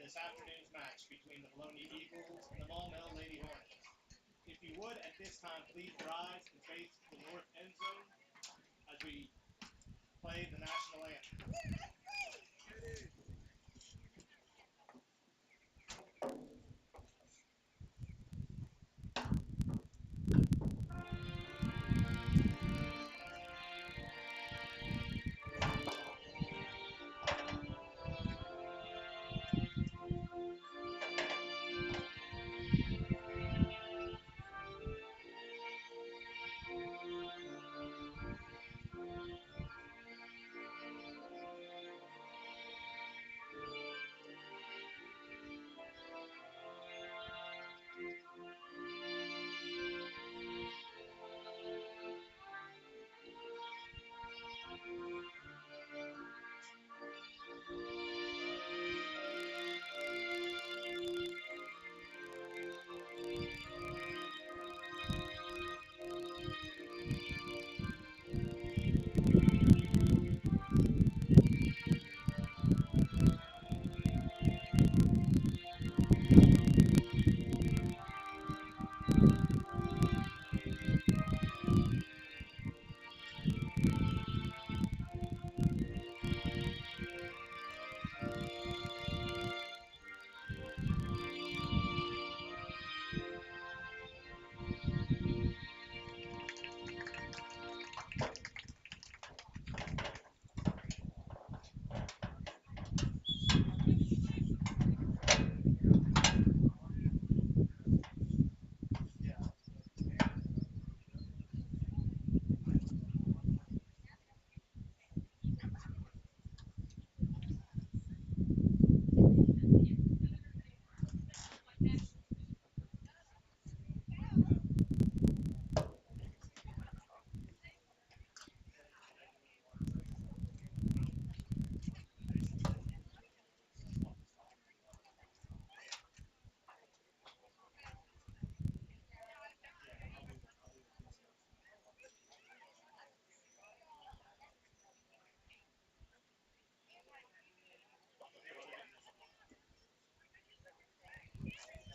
this afternoon's match between the Vilonia Eagles and the Maumelle Lady Hornets. If you would, at this time, please rise and face the north end zone as we play the national anthem.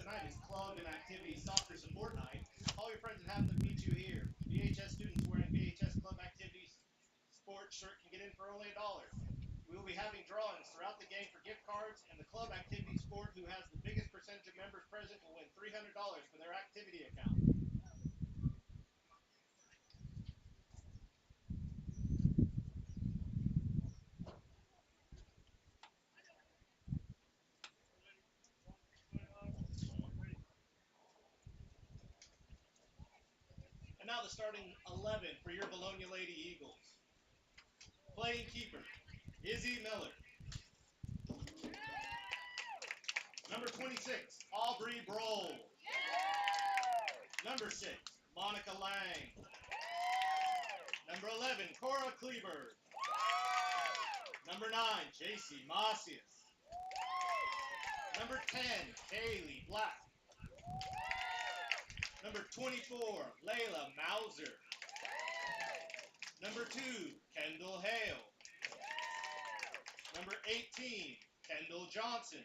Tonight is club and activity soccer support night. Call your friends and have them meet you here. VHS students wearing VHS club activities sports shirt can get in for only $1. We will be having drawings throughout the game for gift cards, and the club activity sport who has the biggest percentage of members present will win $300 for their activity account. And now the starting 11 for your Vilonia Lady Eagles. Playing keeper, Izzy Miller. Number 26, Aubrey Broll. Number 6, Monica Lang. Number 11, Cora Kleberg. Number 9, JC Macias. Number 10, Kaylee Black. Number 24, Layla Mauser. Number 2, Kendall Hale. Number 18, Kendall Johnson.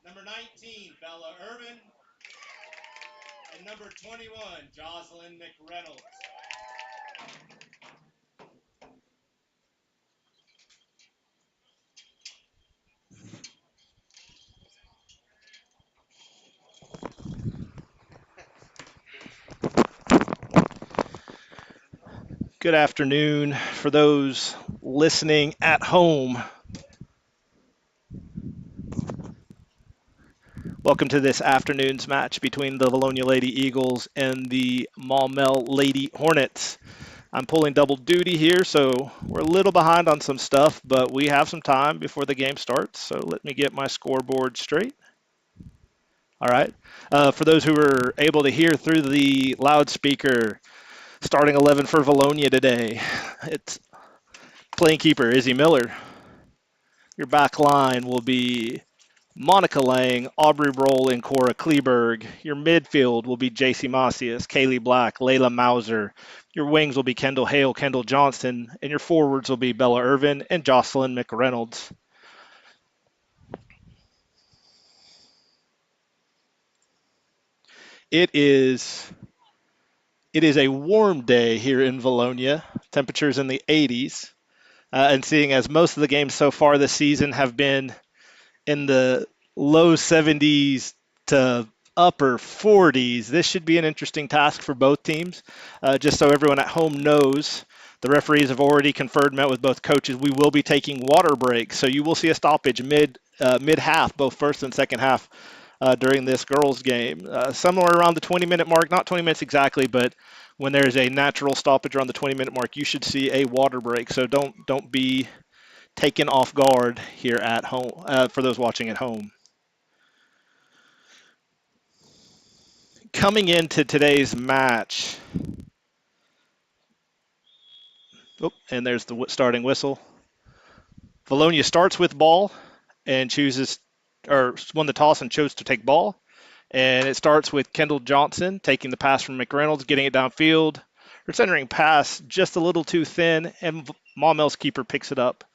Number 19, Bella Irvin. And number 21, Jocelyn McReynolds. Good afternoon for those listening at home. Welcome to this afternoon's match between the Vilonia Lady Eagles and the Maumelle Lady Hornets. I'm pulling double duty here, so we're a little behind on some stuff, but we have some time before the game starts, so let me get my scoreboard straight. All right. For those who were able to hear through the loudspeaker, starting 11 for Vilonia today, it's playing keeper Izzy Miller. Your back line will be Monica Lang, Aubrey Broll, and Cora Kleberg. Your midfield will be JC Macias, Kaylee Black, Layla Mauser. Your wings will be Kendall Hale, Kendall Johnson, and your forwards will be Bella Irvin and Jocelyn McReynolds. It is it is a warm day here in Vilonia. Temperatures in the 80s. And seeing as most of the games so far this season have been in the low 70s to upper 40s. This should be an interesting task for both teams. Just so everyone at home knows, the referees have already conferred, met with both coaches. We will be taking water breaks, so you will see a stoppage mid half, both first and second half. During this girls' game, somewhere around the 20-minute mark, not 20 minutes exactly, but when there's a natural stoppage around the 20-minute mark, you should see a water break. So don't be taken off guard here at home for those watching at home. Coming into today's match, and there's the starting whistle. Vilonia starts with ball and chooses, or won the toss and chose to take ball. And it starts with Kendall Johnson taking the pass from McReynolds, getting it downfield. Her centering pass just a little too thin, and Maumelle's keeper picks it up.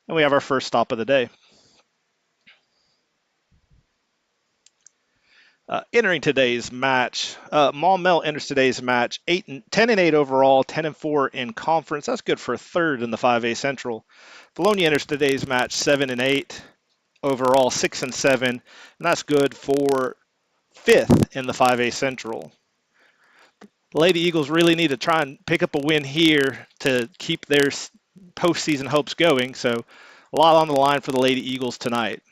And we have our first stop of the day. Entering today's match, Maumelle enters today's match 10-8 overall, 10-4 in conference. That's good for third in the 5A Central. Vilonia enters today's match 7-8 overall, 6-7, and that's good for fifth in the 5A Central. The Lady Eagles really need to try and pick up a win here to keep their postseason hopes going. So a lot on the line for the Lady Eagles tonight.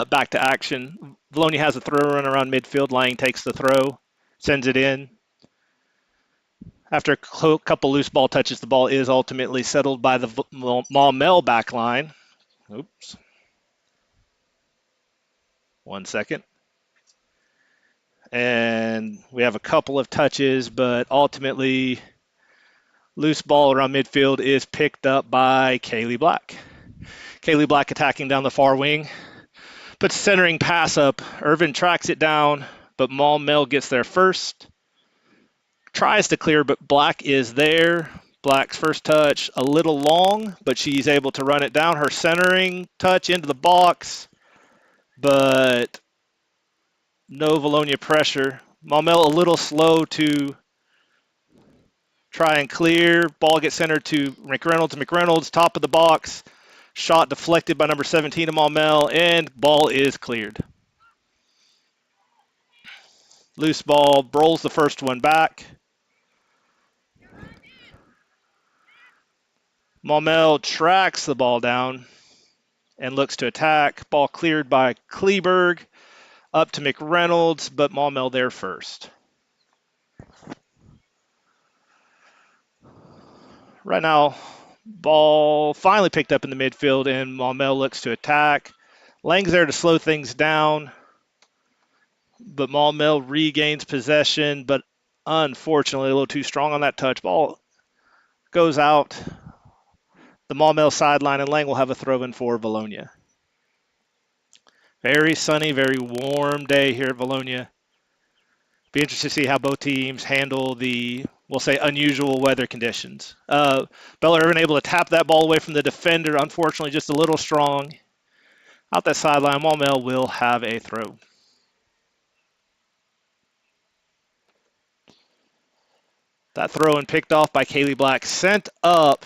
Back to action. Vilonia has a throw run around midfield. Lang takes the throw, sends it in. After a couple loose ball touches, the ball is ultimately settled by the Maumelle back line. Oops. 1 second. And we have a couple of touches, but ultimately, loose ball around midfield is picked up by Kaylee Black. Kaylee Black attacking down the far wing. Puts centering pass up. Irvin tracks it down, but Maumelle gets there first. Tries to clear, but Black is there. Black's first touch a little long, but she's able to run it down. Her centering touch into the box, but no Vilonia pressure. Maumelle a little slow to try and clear. Ball gets centered to McReynolds. McReynolds, top of the box. Shot deflected by number 17 of Maumelle, and ball is cleared. Loose ball, rolls the first one back. Maumelle tracks the ball down and looks to attack. Ball cleared by Kleberg. Up to McReynolds, but Maumelle there first. Right now, ball finally picked up in the midfield, and Maumelle looks to attack. Lang's there to slow things down, but Maumelle regains possession, but unfortunately a little too strong on that touch. Ball goes out the Maumelle sideline, and Lang will have a throw in for Vilonia. Very sunny, very warm day here at Vilonia. Be interested to see how both teams handle the, we'll say, unusual weather conditions. Bella Irvin able to tap that ball away from the defender. Unfortunately, just a little strong. Out that sideline, Maumelle will have a throw. That throw and picked off by Kaylee Black. Sent up.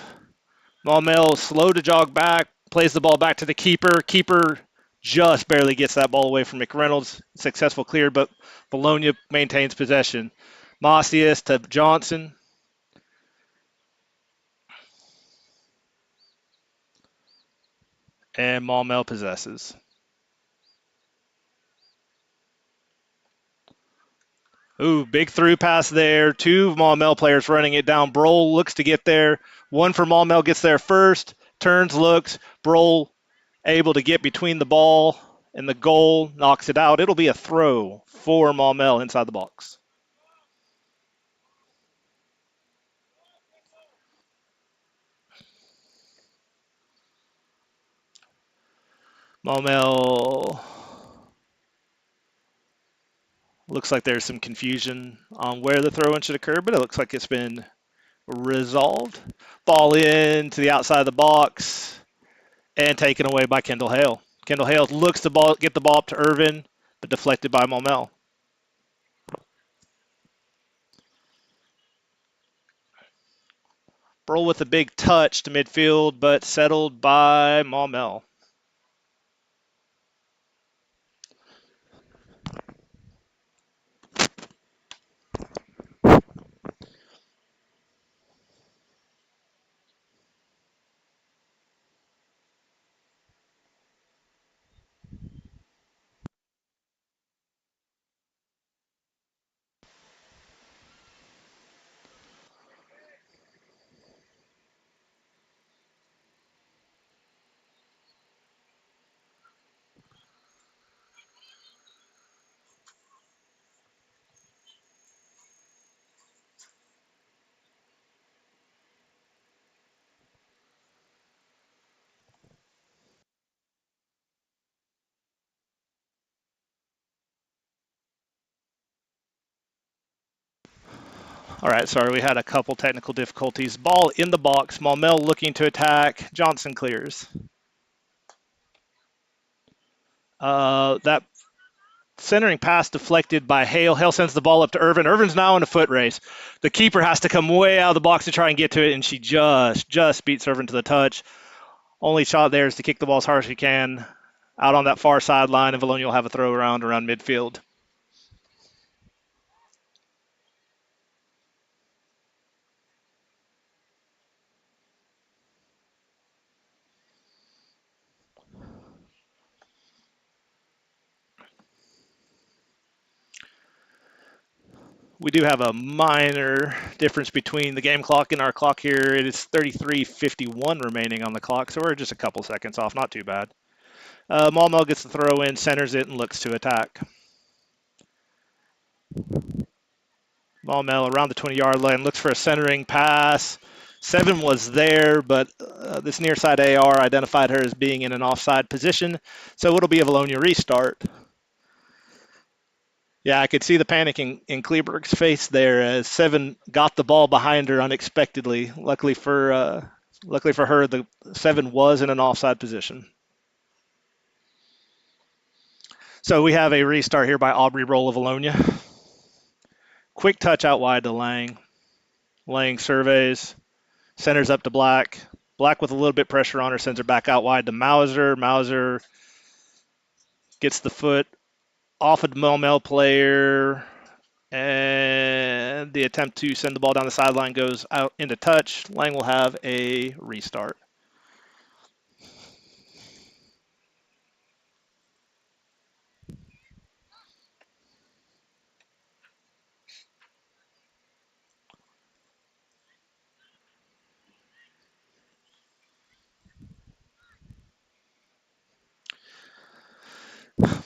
Maumelle slow to jog back. Plays the ball back to the keeper. Keeper just barely gets that ball away from McReynolds. Successful clear, but Vilonia maintains possession. Macias to Johnson. And Maumelle possesses. Ooh, big through pass there. Two Maumelle players running it down. Broll looks to get there. One for Maumelle gets there first. Turns, looks. Broll able to get between the ball and the goal. Knocks it out. It'll be a throw for Maumelle inside the box. Maumelle. Looks like there's some confusion on where the throw-in should occur, but it looks like it's been resolved. Ball in to the outside of the box and taken away by Kendall Hale. Kendall Hale looks to get the ball up to Irvin, but deflected by Maumelle. Burl with a big touch to midfield, but settled by Maumelle. All right, sorry, we had a couple technical difficulties. Ball in the box. Maumelle looking to attack. Johnson clears. That centering pass deflected by Hale. Hale sends the ball up to Irvin. Irvin's now in a foot race. The keeper has to come way out of the box to try and get to it, and she just beats Irvin to the touch. Only shot there is to kick the ball as hard as she can out on that far sideline, and Vilonia will have a throw around midfield. We do have a minor difference between the game clock and our clock here. It is 33:51 remaining on the clock, so we're just a couple seconds off. Not too bad. Maumelle gets the throw in, centers it, and looks to attack. Maumelle around the 20-yard line looks for a centering pass. 7 was there, but this near side AR identified her as being in an offside position, so it'll be a Vilonia restart. Yeah, I could see the panic in Kleberg's face there as 7 got the ball behind her unexpectedly. Luckily for her, the 7 was in an offside position. So we have a restart here by Aubrey Roll of Vilonia. Quick touch out wide to Lang. Lang surveys, centers up to Black. Black with a little bit pressure on her, sends her back out wide to Mauser. Mauser gets the foot off of the Maumelle player, and the attempt to send the ball down the sideline goes out into touch. Lang will have a restart.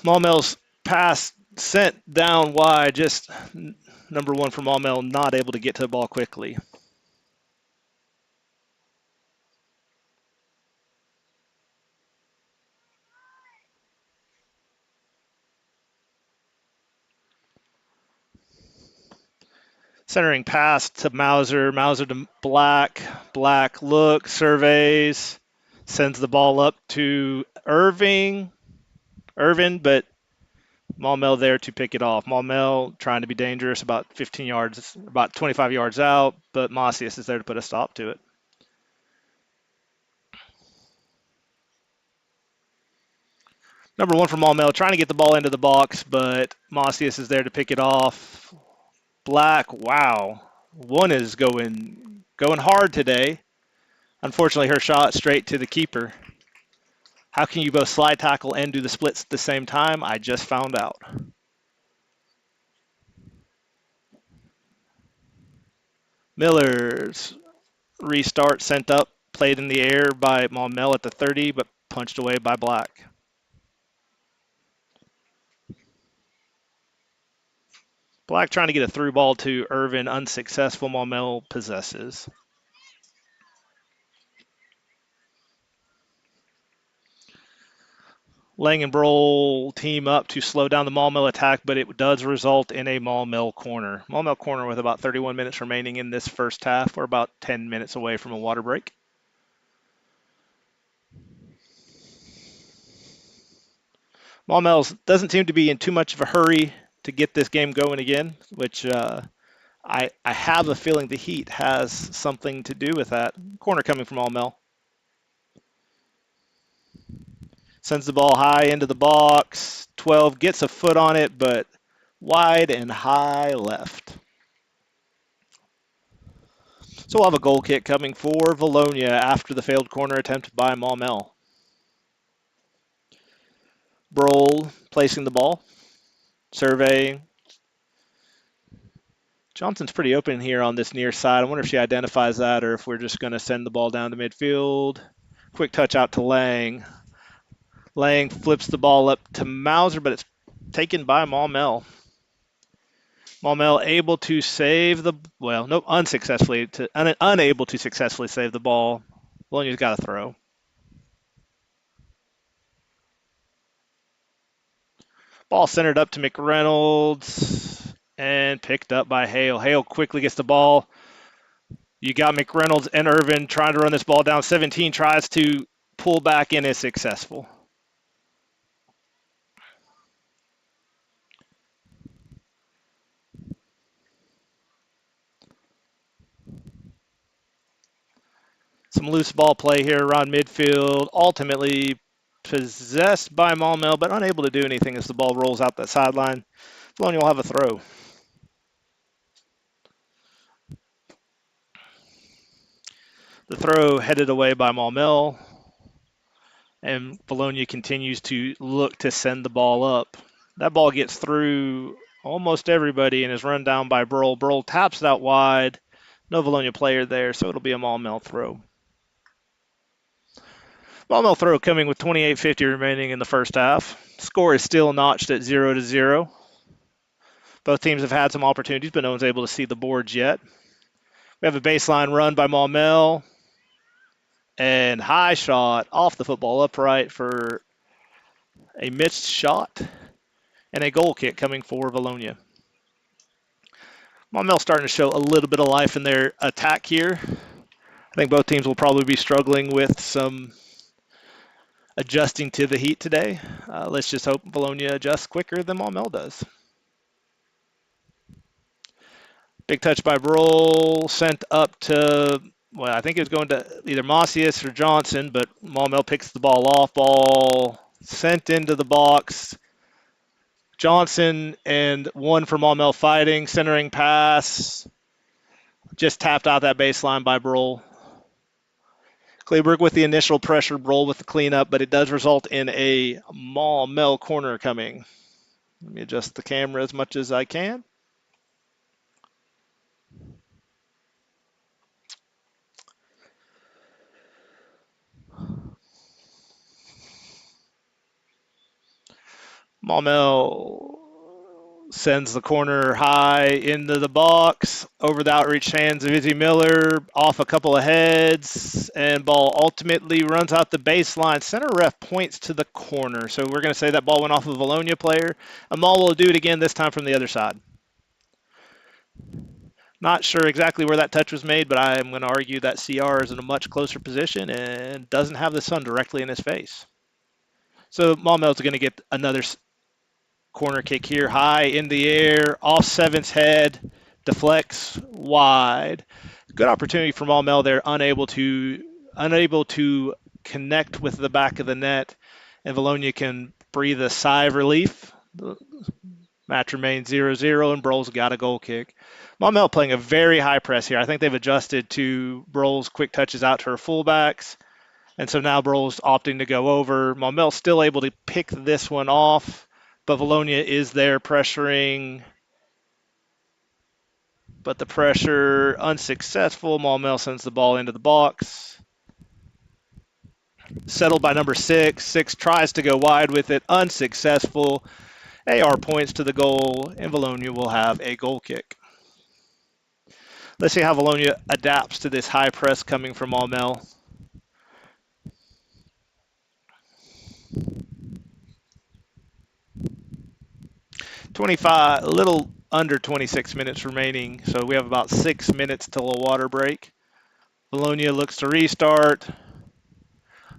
Maumelle's pass sent down wide, just number 1 for Maumelle, not able to get to the ball quickly. Centering pass to Mauser. Mauser to Black. Black looks, surveys, sends the ball up to Irvin, but Maumelle there to pick it off. Maumelle trying to be dangerous about 15 yards, about 25 yards out, but Macias is there to put a stop to it. Number 1 for Maumelle trying to get the ball into the box, but Macias is there to pick it off. Black, wow. 1 is going hard today. Unfortunately, her shot straight to the keeper. How can you both slide tackle and do the splits at the same time? I just found out. Miller's restart sent up, played in the air by Maumelle at the 30, but punched away by Black. Black trying to get a through ball to Irvin, unsuccessful. Maumelle possesses. Lang and Broll team up to slow down the Maumelle attack, but it does result in a Maumelle corner. Maumelle corner with about 31 minutes remaining in this first half. We're about 10 minutes away from a water break. Maumelle doesn't seem to be in too much of a hurry to get this game going again, which I have a feeling the heat has something to do with that. Corner coming from Maumelle. Sends the ball high into the box. 12 gets a foot on it, but wide and high left. So we'll have a goal kick coming for Vilonia after the failed corner attempt by Maumelle. Broll placing the ball. Surveying. Johnson's pretty open here on this near side. I wonder if she identifies that or if we're just going to send the ball down to midfield. Quick touch out to Lang. Lang flips the ball up to Mauser, but it's taken by Maumelle. Maumelle able to save the, well, no, unable to successfully save the ball. Bologna's got to throw. Ball centered up to McReynolds and picked up by Hale. Hale quickly gets the ball. You got McReynolds and Irvin trying to run this ball down. 17 tries to pull back and is successful. Some loose ball play here around midfield. Ultimately possessed by Maumelle, but unable to do anything as the ball rolls out that sideline. Bologna will have a throw. The throw headed away by Maumelle, and Bologna continues to look to send the ball up. That ball gets through almost everybody and is run down by Broll. Broll taps it out wide. No Bologna player there, so it'll be a Maumelle throw. Maumelle throw coming with 28:50 remaining in the first half. Score is still notched at 0-0. Both teams have had some opportunities, but no one's able to see the boards yet. We have a baseline run by Maumelle. And high shot off the football upright for a missed shot. And a goal kick coming for Vilonia. Maumelle starting to show a little bit of life in their attack here. I think both teams will probably be struggling with some adjusting to the heat today. Let's just hope Vilonia adjusts quicker than Maumelle does. Big touch by Broll, sent up to, well, I think it was going to either Macias or Johnson, but Maumelle picks the ball off. Ball sent into the box. Johnson and one for Maumelle fighting, centering pass. Just tapped out that baseline by Broll. Kleberg with the initial pressure, Broll with the cleanup, but it does result in a Maumelle corner coming. Let me adjust the camera as much as I can. Maumelle sends the corner high into the box, over the outreach hands of Izzy Miller, off a couple of heads, and ball ultimately runs out the baseline. Center ref points to the corner, so we're going to say that ball went off of a Vilonia player. Amal will do it again, this time from the other side. Not sure exactly where that touch was made, but I'm going to argue that CR is in a much closer position and doesn't have the sun directly in his face. So Maumelle's going to get another corner kick here, high in the air, off Seven's head, deflects wide. Good opportunity for Maumelle there, unable to connect with the back of the net, and Vilonia can breathe a sigh of relief. The match remains 0-0, and Broll's got a goal kick. Maumelle playing a very high press here. I think they've adjusted to Broll's quick touches out to her fullbacks, and so now Broll's opting to go over. Maumelle's still able to pick this one off, but Vilonia is there pressuring, but the pressure unsuccessful. Maumelle sends the ball into the box. Settled by number 6. 6 tries to go wide with it, unsuccessful. AR points to the goal, and Vilonia will have a goal kick. Let's see how Vilonia adapts to this high press coming from Maumelle. 25, a little under 26 minutes remaining, so we have about 6 minutes till a water break. Vilonia looks to restart.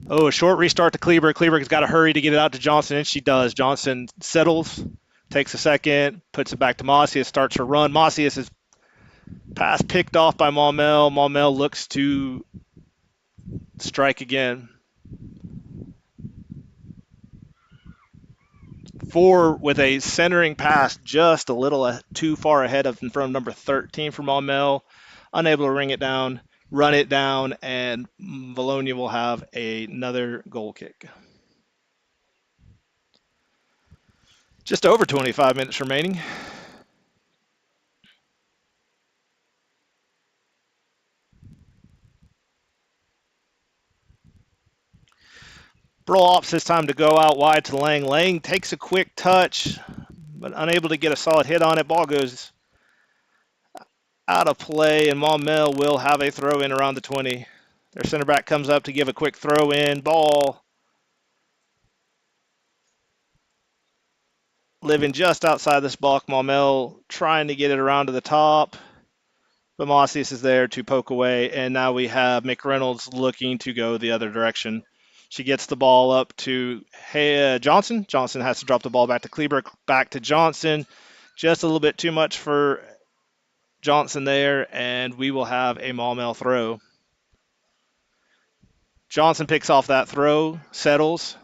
Oh, a short restart to Kleber. Kleber's got to hurry to get it out to Johnson, and she does. Johnson settles, takes a second, puts it back to Macias, starts her run. Macias is pass picked off by Maumelle. Maumelle looks to strike again. Four with a centering pass just a little too far ahead of in front of number 13 for Maumelle. Unable to ring it down, run it down, and Vilonia will have another goal kick. Just over 25 minutes remaining. Brawl opts this time to go out wide to Lang. Lang takes a quick touch, but unable to get a solid hit on it. Ball goes out of play, and Maumelle will have a throw in around the 20. Their center back comes up to give a quick throw in. Ball living just outside this block. Maumelle trying to get it around to the top, but Macias is there to poke away, and now we have McReynolds looking to go the other direction. She gets the ball up to Johnson. Johnson has to drop the ball back to Kleber, back to Johnson. Just a little bit too much for Johnson there, and we will have a Maumelle throw. Johnson picks off that throw, settles,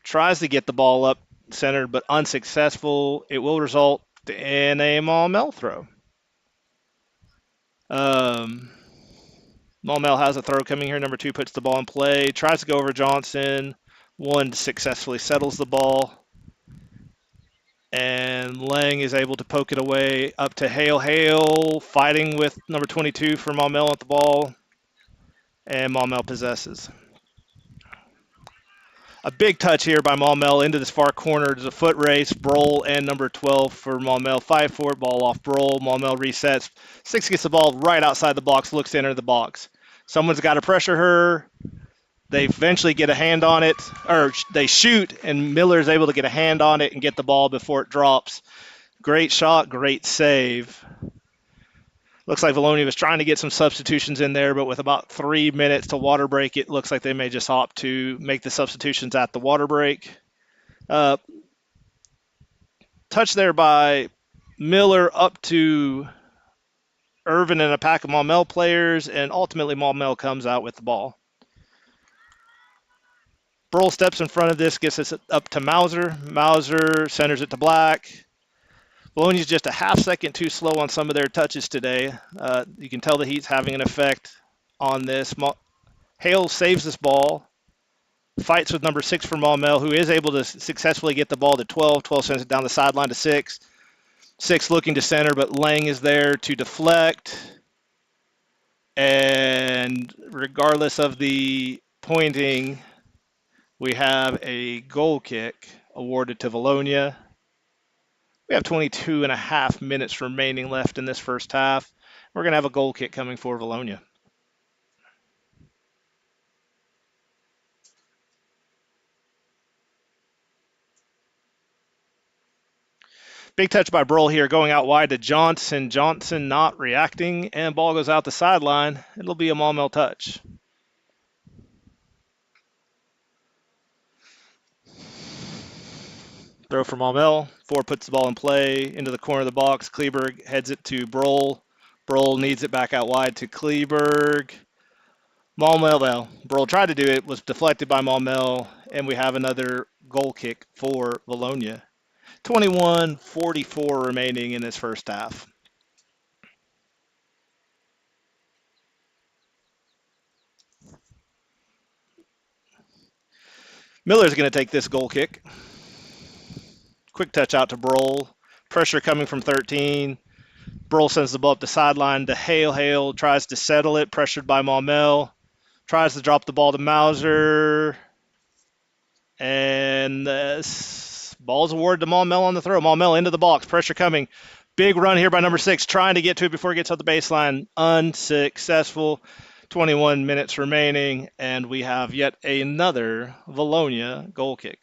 tries to get the ball up centered, but unsuccessful. It will result in a Maumelle throw. Maumelle has a throw coming here. Number 2 puts the ball in play, tries to go over Johnson. 1 successfully settles the ball. And Lang is able to poke it away up to Hale. Hale fighting with number 22 for Maumelle at the ball. And Maumelle possesses. A big touch here by Maumelle into this far corner. There's a foot race. Broll and number 12 for Maumelle. 5-4, ball off Broll. Maumelle resets. 6 gets the ball right outside the box, looks to enter the box. Someone's got to pressure her. They eventually get a hand on it, or they shoot, and Miller is able to get a hand on it and get the ball before it drops. Great shot, great save. Looks like Vilonia was trying to get some substitutions in there, but with about 3 minutes to water break, it looks like they may just opt to make the substitutions at the water break. Touch there by Miller up to Irvin and a pack of Maumelle players, and ultimately Maumelle comes out with the ball. Broll steps in front of this, gets us up to Mauser. Mauser centers it to Black. Bologna's just a half second too slow on some of their touches today. You can tell the heat's having an effect on this. Hale saves this ball, fights with number 6 for Maumelle, who is able to successfully get the ball to 12. 12 sends it down the sideline to 6. 6 looking to center, but Lang is there to deflect. And regardless of the pointing, we have a goal kick awarded to Vilonia. We have 22 and a half minutes remaining left in this first half. We're going to have a goal kick coming for Vilonia. Big touch by Broll here, going out wide to Johnson. Johnson not reacting, and ball goes out the sideline. It'll be a Maumelle touch. Throw for Maumelle. 4 puts the ball in play into the corner of the box. Kleberg heads it to Broll. Broll needs it back out wide to Kleberg. Maumelle, well, Broll tried to do it, was deflected by Maumelle, and we have another goal kick for Vilonia. 21:44 remaining in this first half. Miller's going to take this goal kick. Quick touch out to Broll. Pressure coming from 13. Broll sends the ball up the sideline to Hale. Hale tries to settle it, pressured by Maumelle. Tries to drop the ball to Mauser. And this ball's awarded to Maumelle on the throw. Maumelle into the box. Pressure coming. Big run here by number 6. Trying to get to it before it gets up the baseline. Unsuccessful. 21 minutes remaining. And we have yet another Vilonia goal kick.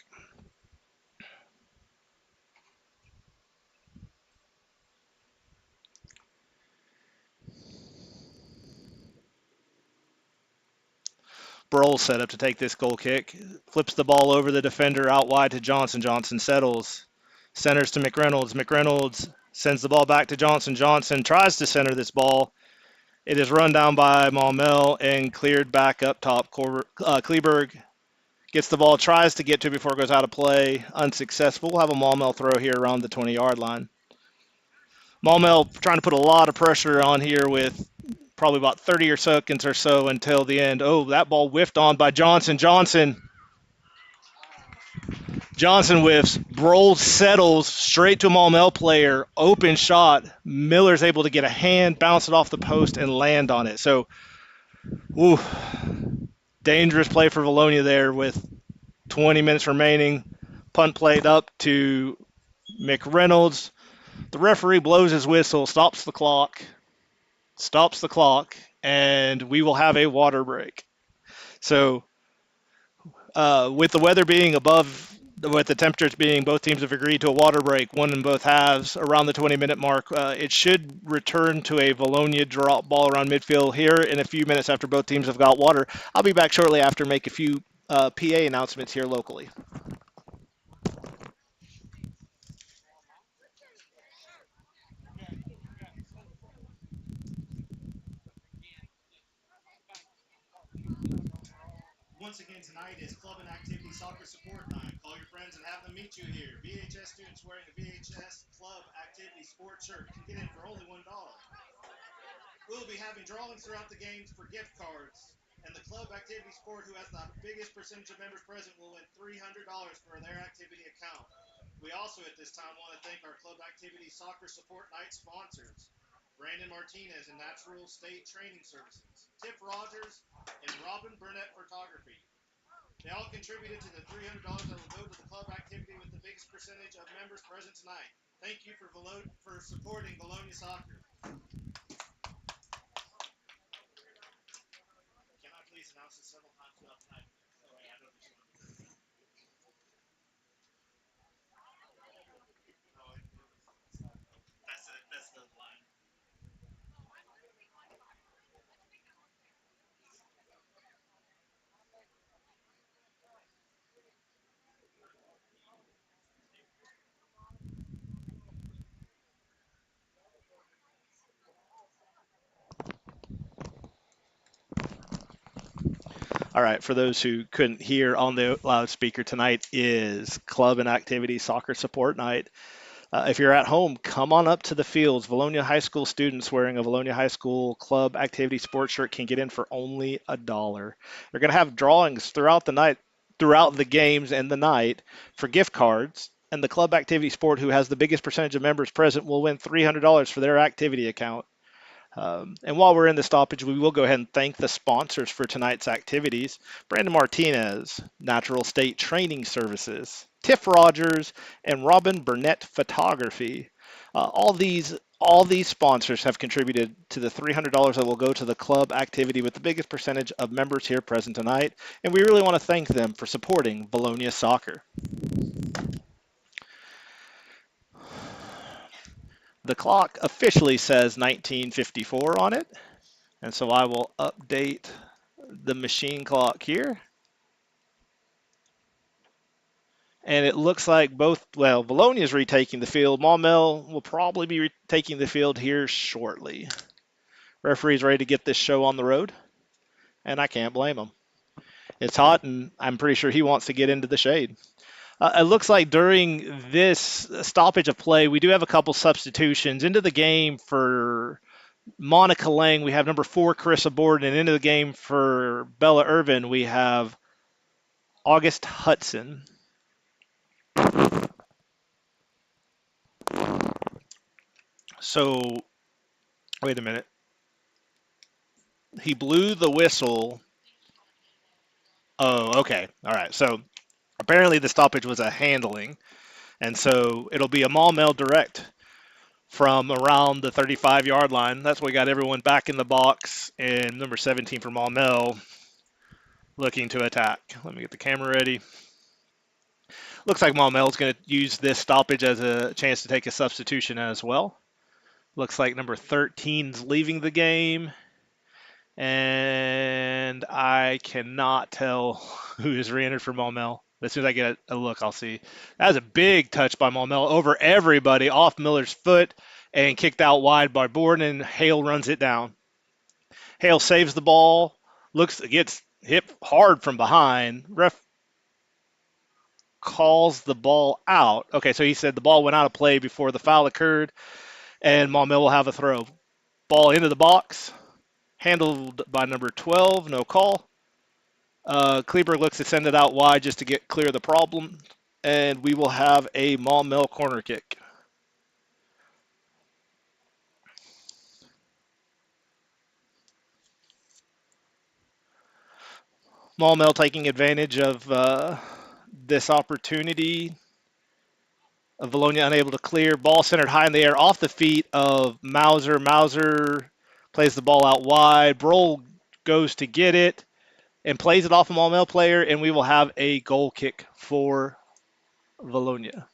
Broll set up to take this goal kick. Flips the ball over the defender out wide to Johnson. Johnson settles. Centers to McReynolds. McReynolds sends the ball back to Johnson. Johnson tries to center this ball. It is run down by Maumelle and cleared back up top. Kleberg gets the ball, tries to get to it before it goes out of play. Unsuccessful. We'll have a Maumelle throw here around the 20-yard line. Maumelle trying to put a lot of pressure on here with probably about 30 or seconds or so until the end. Oh, that ball whiffed on by Johnson. Johnson whiffs. Broll settles straight to a Maumelle player. Open shot. Miller's able to get a hand, bounce it off the post, and land on it. So, ooh, dangerous play for Vilonia there with 20 minutes remaining. Punt played up to McReynolds. The referee blows his whistle, stops the clock, and we will have a water break. So, with the weather being above, with the temperatures being, both teams have agreed to a water break, one in both halves, around the 20-minute mark. It should return to a Vilonia drop ball around midfield here in a few minutes after both teams have got water. I'll be back shortly after make a few PA announcements here locally. Once again tonight is Club and Activity Soccer Support Night. Call your friends and have them meet you here. VHS students wearing a VHS Club Activity Sport shirt can get in for only $1. We'll be having drawings throughout the games for gift cards. And the Club Activity Sport who has the biggest percentage of members present will win $300 for their activity account. We also at this time want to thank our Club Activity Soccer Support Night sponsors, Brandon Martinez and Natural State Training Services, Tiff Rogers, and Robin Burnett Photography. They all contributed to the $300 that will go to the club activity with the biggest percentage of members present tonight. Thank you for supporting Vilonia Soccer. Can I please announce this several times throughout the night? Oh, yeah, I know this one. No, that's the line. All right, for those who couldn't hear, on the loudspeaker tonight is Club and Activity Soccer Support Night. If you're at home, come on up to the fields. Vilonia High School students wearing a Vilonia High School Club Activity Sports shirt can get in for only $1. They're going to have drawings throughout the night, throughout the games and the night for gift cards. And the Club Activity Sport who has the biggest percentage of members present will win $300 for their activity account. And while we're in the stoppage, we will go ahead and thank the sponsors for tonight's activities. Brandon Martinez, Natural State Training Services, Tiff Rogers, and Robin Burnett Photography. All these sponsors have contributed to the $300 that will go to the club activity with the biggest percentage of members here present tonight. And we really want to thank them for supporting Vilonia Soccer. The clock officially says 1954 on it. And so I will update the machine clock here. And it looks like Vilonia is retaking the field. Maumelle will probably be taking the field here shortly. Referee's ready to get this show on the road, and I can't blame him. It's hot, and I'm pretty sure he wants to get into the shade. It looks like during this stoppage of play, we do have a couple substitutions into the game for Monica Lang. We have number 4, Carissa Borden, and into the game for Bella Irvin, we have August Hudson. So, wait a minute. He blew the whistle. Oh, okay. All right. So, apparently the stoppage was a handling. And so it'll be a Maumelle direct from around the 35-yard line. That's why we got everyone back in the box. And number 17 for Maumelle looking to attack. Let me get the camera ready. Looks like Maumelle's going to use this stoppage as a chance to take a substitution as well. Looks like number 13's leaving the game. And I cannot tell who is re-entered for Maumelle. As soon as I get a look, I'll see. That was a big touch by Maumelle over everybody, off Miller's foot, and kicked out wide by Borden, and Hale runs it down. Hale saves the ball, gets hit hard from behind. Ref calls the ball out. Okay, so he said the ball went out of play before the foul occurred, and Maumelle will have a throw. Ball into the box, handled by number 12, no call. Kleber looks to send it out wide just to get clear of the problem, and we will have a Maumelle corner kick. Maumelle taking advantage of this opportunity. Vilonia unable to clear. Ball centered high in the air off the feet of Mauser. Mauser plays the ball out wide. Broll goes to get it and plays it off a Maumelle player, and we will have a goal kick for Vilonia.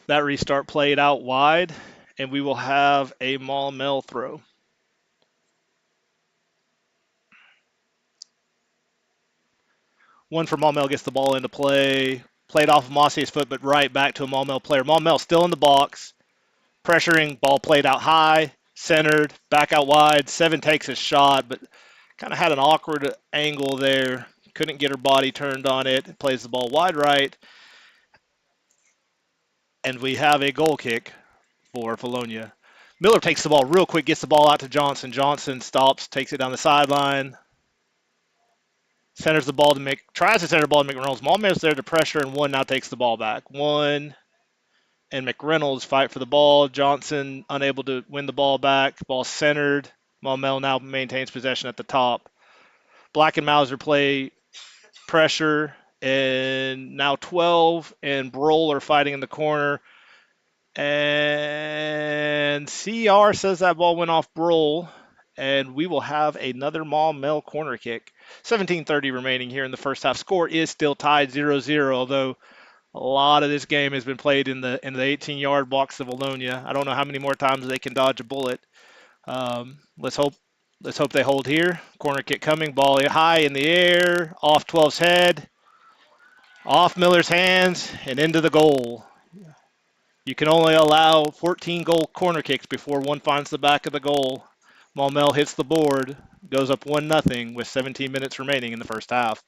That restart played out wide, and we will have a Maumelle throw. One for Maumelle gets the ball into play. Played off of Mossie's foot, but right back to a Maumelle player. Maumelle still in the box. Pressuring, ball played out high, centered, back out wide. Seven takes his shot, but kind of had an awkward angle there. Couldn't get her body turned on it. Plays the ball wide right. And we have a goal kick for Vilonia. Miller takes the ball real quick, gets the ball out to Johnson. Johnson stops, takes it down the sideline. Centers the ball to tries to center the ball to McReynolds. Maumelle's there to pressure, and one now takes the ball back. One, and McReynolds fight for the ball. Johnson unable to win the ball back. Ball centered. Maumelle now maintains possession at the top. Black and Mauser play pressure, and now 12 and Broll are fighting in the corner. And CR says that ball went off Broll, and we will have another Maumelle corner kick. 17:30 remaining here in the first half. Score is still tied 0-0, although a lot of this game has been played in the 18-yard box of Vilonia. I don't know how many more times they can dodge a bullet. Let's hope they hold here. Corner kick coming. Ball high in the air. Off 12's head. Off Miller's hands and into the goal. You can only allow 14 goal corner kicks before one finds the back of the goal. Maumelle hits the board. Goes up 1-0 with 17 minutes remaining in the first half.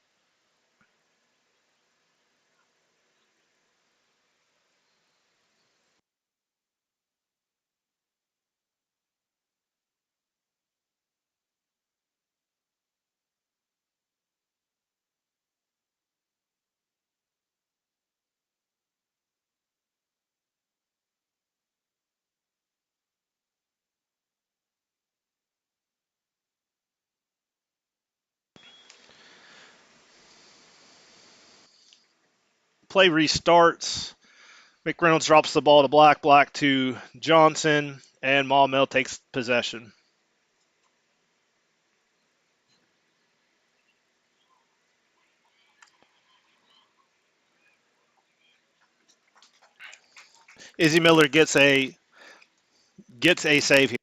Play restarts. McReynolds drops the ball to Black. Black to Johnson, and Maumelle takes possession. Izzy Miller gets a save here.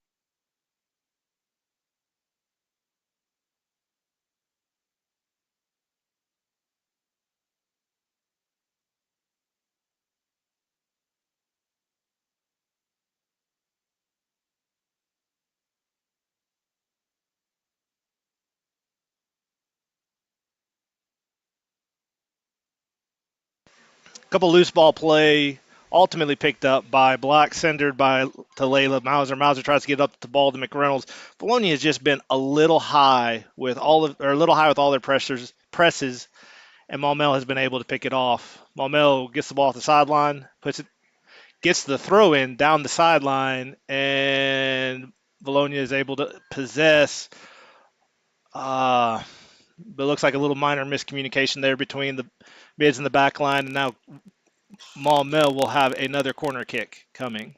A couple loose ball play, ultimately picked up by Black, centered to Layla Mauser. Mauser tries to get up the ball to McReynolds. Vilonia has just been a little high with all their presses, and Maumelle has been able to pick it off. Maumelle gets the ball off the sideline, gets the throw in down the sideline, and Vilonia is able to possess. But it looks like a little minor miscommunication there between the mids and the back line, and now Maumelle will have another corner kick coming.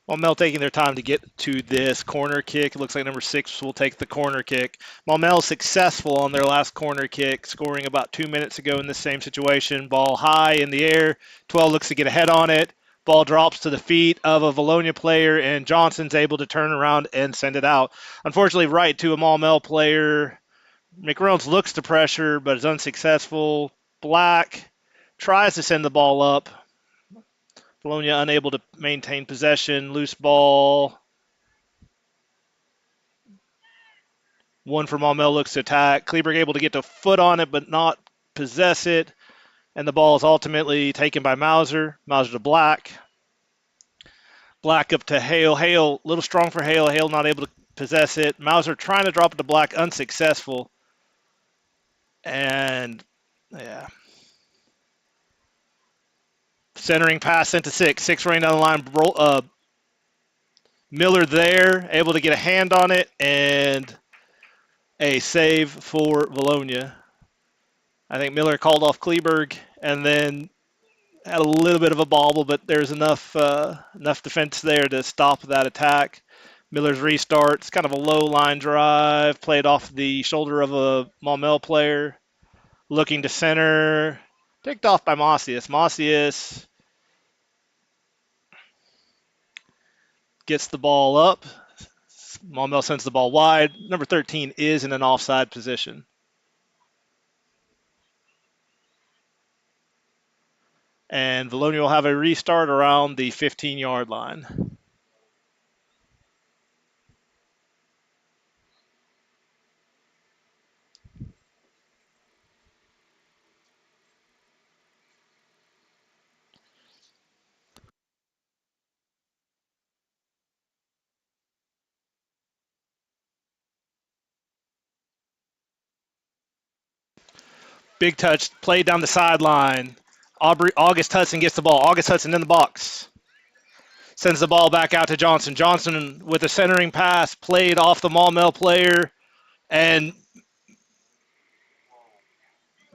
Maumelle taking their time to get to this corner kick. It looks like number 6 will take the corner kick. Maumelle successful on their last corner kick, scoring about 2 minutes ago in this same situation. Ball high in the air. 12 looks to get a head on it. Ball drops to the feet of a Vilonia player, and Johnson's able to turn around and send it out. Unfortunately, right to a Maumelle player. McReynolds looks to pressure, but is unsuccessful. Black tries to send the ball up. Vilonia unable to maintain possession. Loose ball. One for Maumelle looks to attack. Kleberg able to get the foot on it, but not possess it. And the ball is ultimately taken by Mauser. Mauser to Black. Black up to Hale. Hale, a little strong for Hale. Hale not able to possess it. Mauser trying to drop it to Black, unsuccessful. And, yeah. Centering pass sent to 6. 6 running down the line. Miller there, able to get a hand on it, and a save for Vilonia. I think Miller called off Kleberg, and then had a little bit of a bobble, but there's enough defense there to stop that attack. Miller's restart. It's kind of a low line drive, played off the shoulder of a Maumelle player, looking to center, picked off by Macias. Macias gets the ball up. Maumelle sends the ball wide. Number 13 is in an offside position. And Vilonia will have a restart around the 15-yard line. Big touch, played down the sideline. August Hudson gets the ball. August Hudson in the box. Sends the ball back out to Johnson. Johnson with a centering pass, played off the Maumelle player. And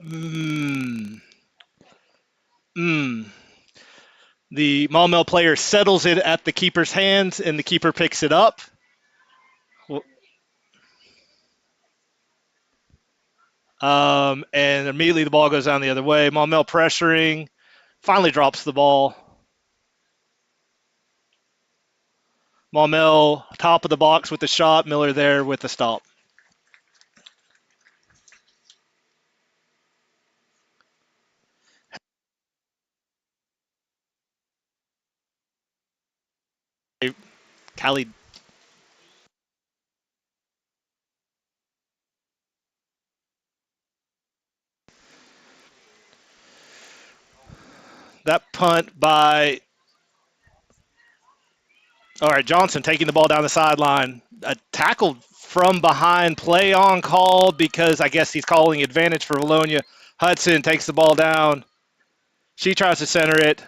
mm, mm, the Maumelle player settles it at the keeper's hands, and the keeper picks it up. And immediately the ball goes down the other way. Maumelle pressuring, finally drops the ball. Maumelle, top of the box with the shot. Miller there with the stop. Callie, that punt by, all right, Johnson taking the ball down the sideline. A tackle from behind, play on call because I guess he's calling advantage for Vilonia. Hudson takes the ball down. She tries to center it.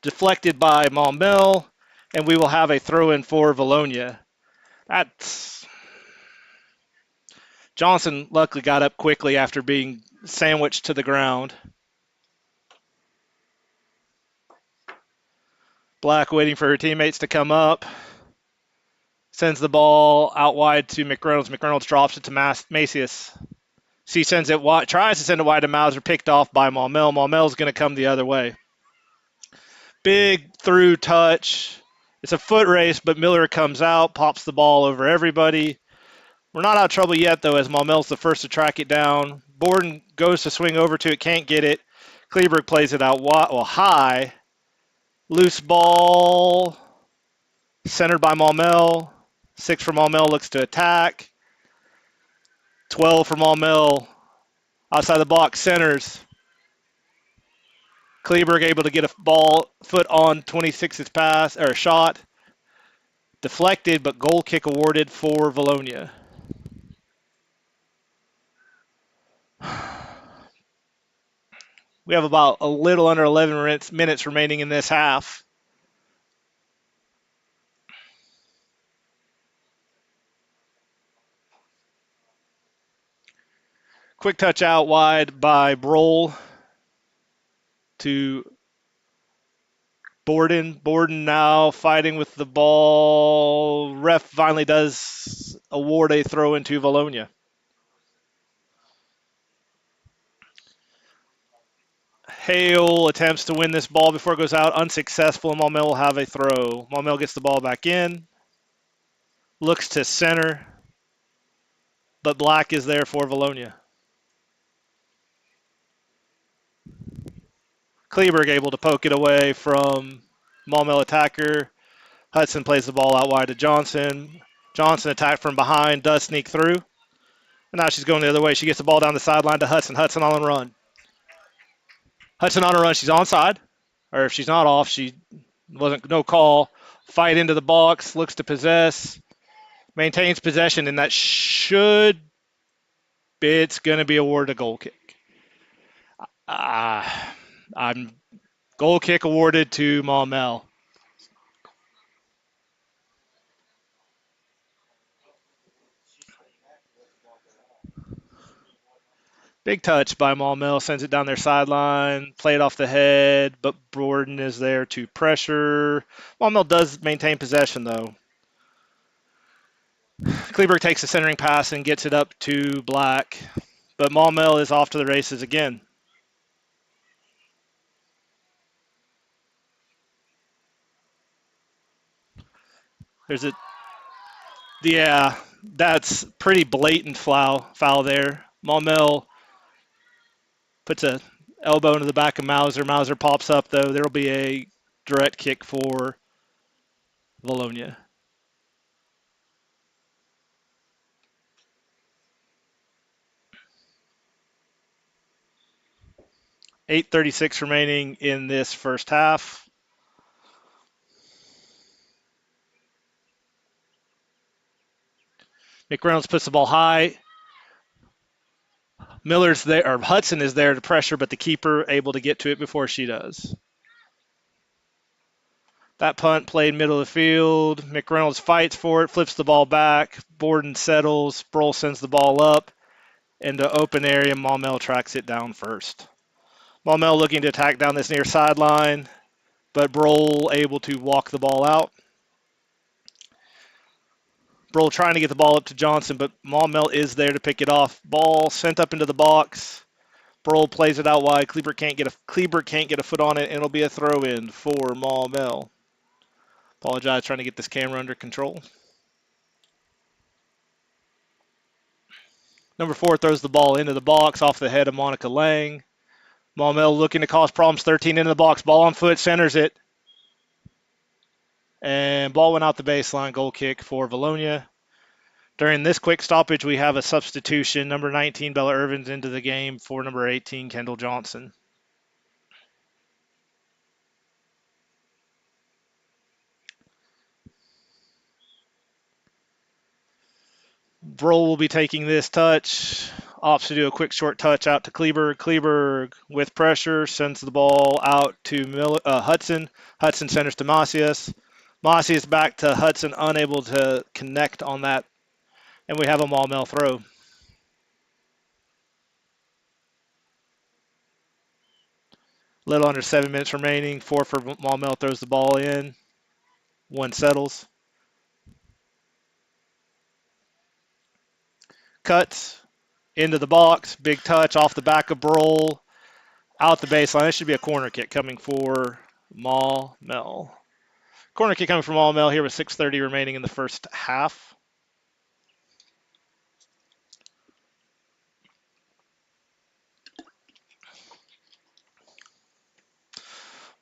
Deflected by Maumelle, and we will have a throw in for Vilonia. That's Johnson luckily got up quickly after being sandwiched to the ground. Black waiting for her teammates to come up. Sends the ball out wide to McReynolds. McReynolds drops it to Macias. She sends it wide, tries to send it wide to Mauser, picked off by Maumelle. Maumelle's going to come the other way. Big through touch. It's a foot race, but Miller comes out, pops the ball over everybody. We're not out of trouble yet, though, as Maumelle's the first to track it down. Borden goes to swing over to it, can't get it. Kleberg plays it out high. Loose ball, centered by Maumelle. 6 for Maumelle, looks to attack. 12 for Maumelle. Outside the box, centers. Kleberg able to get a ball, foot on 26's pass, or shot. Deflected, but goal kick awarded for Vilonia. We have about a little under 11 minutes remaining in this half. Quick touch out wide by Brohl to Borden now fighting with the ball. Ref finally does award a throw into Vilonia. Hale attempts to win this ball before it goes out. Unsuccessful, and Maumelle will have a throw. Maumelle gets the ball back in. Looks to center. But Black is there for Vilonia. Kleberg able to poke it away from Maumelle attacker. Hudson plays the ball out wide to Johnson. Johnson attacked from behind, does sneak through. And now she's going the other way. She gets the ball down the sideline to Hudson. Hudson on the run. Hudson on a run. She's onside. Or if she's not off, she wasn't no call. Fight into the box. Looks to possess. Maintains possession, and that should. It's going to be awarded a goal kick. I'm goal kick awarded to Maumelle. Big touch by Maumelle, sends it down their sideline, played off the head, but Borden is there to pressure. Maumelle does maintain possession, though. Kleberg takes the centering pass and gets it up to Black, but Maumelle is off to the races again. There's a, yeah, that's pretty blatant foul there. Maumelle puts a elbow into the back of Mauser. Mauser pops up, though. There will be a direct kick for Vilonia. 8:36 remaining in this first half. McReynolds puts the ball high. Miller's there, or Hudson is there to pressure, but the keeper able to get to it before she does. That punt played middle of the field. McReynolds fights for it, flips the ball back. Borden settles. Sproul sends the ball up into open area. Maumelle tracks it down first. Maumelle looking to attack down this near sideline, but Brohl able to walk the ball out. Brohl trying to get the ball up to Johnson, but Maumelle is there to pick it off. Ball sent up into the box. Brohl plays it out wide. Kleber can't get a foot on it, and it'll be a throw in for Maumelle. Apologize, trying to get this camera under control. Number 4 throws the ball into the box off the head of Monica Lang. Maumelle looking to cause problems. 13 into the box. Ball on foot, centers it. And ball went out the baseline. Goal kick for Vilonia. During this quick stoppage, we have a substitution. Number 19, Bella Irvins, into the game for number 18, Kendall Johnson. Brohl will be taking this touch. Opts to do a quick short touch out to Kleberg. Kleberg with pressure sends the ball out to Hudson. Hudson centers to Macias. Macias back to Hudson, unable to connect on that. And we have a Maumelle throw. Little under 7 minutes remaining. 4 for Maumelle, throws the ball in. 1 settles. Cuts into the box. Big touch off the back of Brohl. Out the baseline. This should be a corner kick coming for Maumelle. Corner kick coming from Maumelle here with 6:30 remaining in the first half.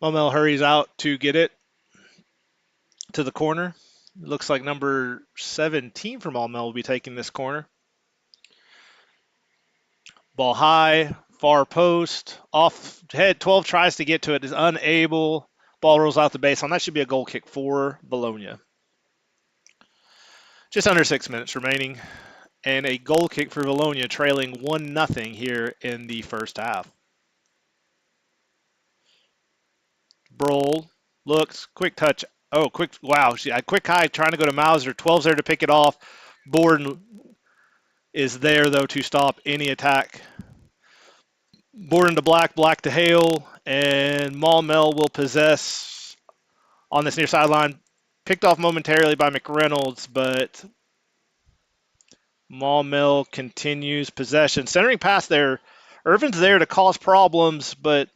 Maumelle hurries out to get it to the corner. It looks like number 17 from Maumelle will be taking this corner. Ball high, far post, off head. 12 tries to get to it, is unable. Ball rolls out the baseline. That should be a goal kick for Vilonia. Just under 6 minutes remaining, and a goal kick for Vilonia, trailing 1-0 here in the first half. Brohl looks, quick touch. Oh, quick, wow. Quick high trying to go to Mauser. 12's there to pick it off. Borden is there, though, to stop any attack. Borden to Black, Black to Hale, and Maumelle will possess on this near sideline. Picked off momentarily by McReynolds, but Maumelle continues possession. Centering pass there. Irvin's there to cause problems, but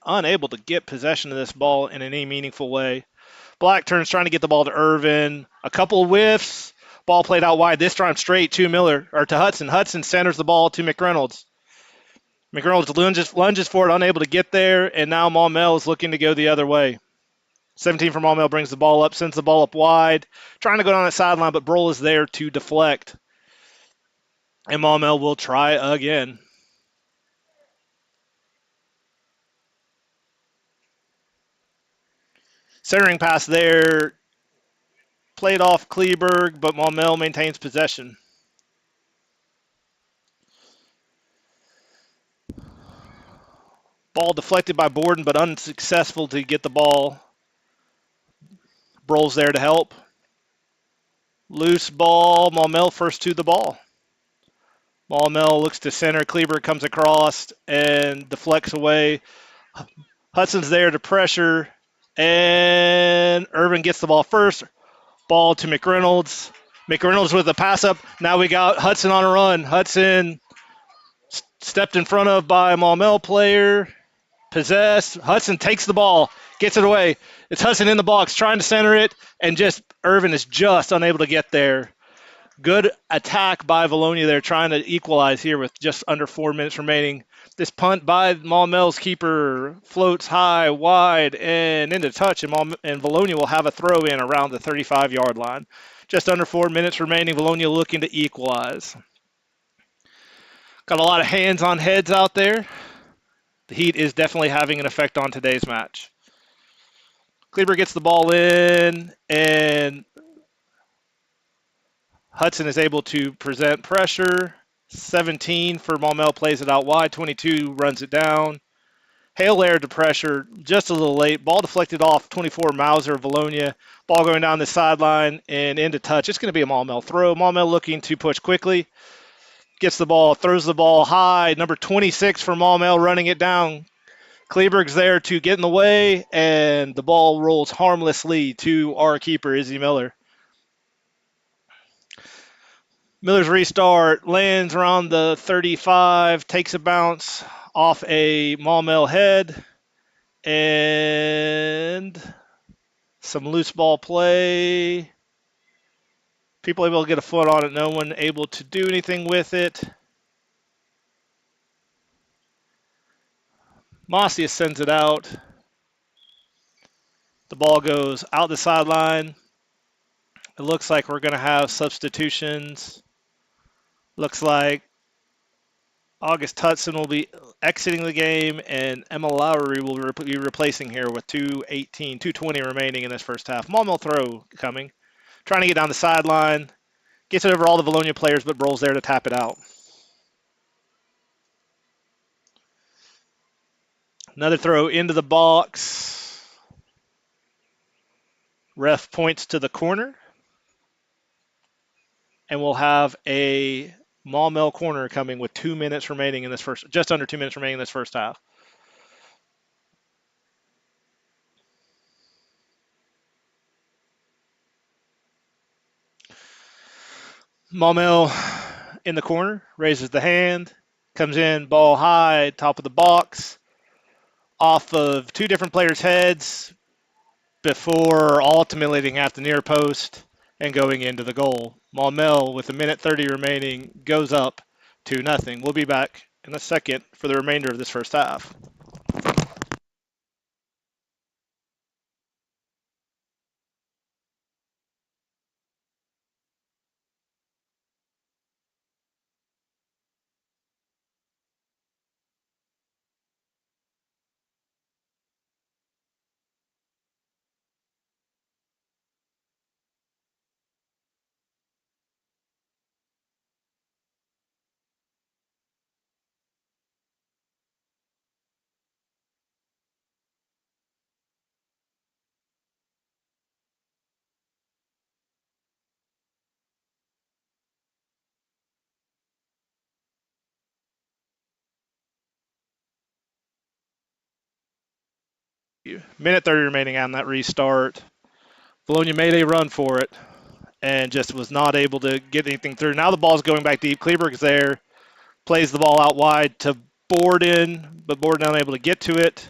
unable to get possession of this ball in any meaningful way. Black turns trying to get the ball to Irvin. A couple of whiffs. Ball played out wide. This time straight to Miller or to Hudson. Hudson centers the ball to McReynolds. McReynolds lunges for it, unable to get there, and now Maumelle is looking to go the other way. 17 from Maumelle brings the ball up, sends the ball up wide, trying to go down the sideline, but Brohl is there to deflect. And Maumelle will try again. Centering pass there, played off Kleberg, but Maumelle maintains possession. Ball deflected by Borden, but unsuccessful to get the ball. Brohl's there to help. Loose ball. Maumelle first to the ball. Maumelle looks to center. Kleberg comes across and deflects away. Hudson's there to pressure. And Irvin gets the ball first. Ball to McReynolds. McReynolds with the pass up. Now we got Hudson on a run. Hudson stepped in front of by a Maumelle player. Possessed. Hudson takes the ball, gets it away. It's Hudson in the box, trying to center it, and just Irvin is just unable to get there. Good attack by Vilonia there, trying to equalize here with just under 4 minutes remaining. This punt by Maumelle's keeper floats high, wide, and into touch, and Vilonia will have a throw in around the 35-yard line. Just under 4 minutes remaining, Vilonia looking to equalize. Got a lot of hands on heads out there. The heat is definitely having an effect on today's match. Kleber gets the ball in, and Hudson is able to present pressure. 17 for Maumelle plays it out wide. 22 runs it down. Hail air to pressure, just a little late. Ball deflected off 24 Mauser of Vilonia. Ball going down the sideline and into touch. It's going to be a Maumelle throw. Maumelle looking to push quickly. Gets the ball, throws the ball high. Number 26 for Maumelle running it down. Kleberg's there to get in the way, and the ball rolls harmlessly to our keeper, Izzy Miller. Miller's restart lands around the 35, takes a bounce off a Maumelle head, and some loose ball play. People able to get a foot on it, no one able to do anything with it. Mossius sends it out. The ball goes out the sideline. It looks like we're going to have substitutions. Looks like August Hudson will be exiting the game, and Emma Lowry will be replacing here with 2:20 remaining in this first half. Maumelle throw coming. Trying to get down the sideline. Gets it over all the Vilonia players, but Brohl's there to tap it out. Another throw into the box. Ref points to the corner. And we'll have a Maumelle corner coming with 2 minutes remaining in this first, just under 2 minutes remaining in this first half. Maumelle in the corner, raises the hand, comes in, ball high, top of the box, off of two different players' heads before ultimately hitting at the near post and going into the goal. Maumelle, with a minute 30 remaining, goes up 2-0. We'll be back in a second for the remainder of this first half. Minute 30 remaining on that restart. Vilonia made a run for it and just was not able to get anything through. Now the ball's going back deep. Kleberg's there, plays the ball out wide to Borden, but Borden unable to get to it.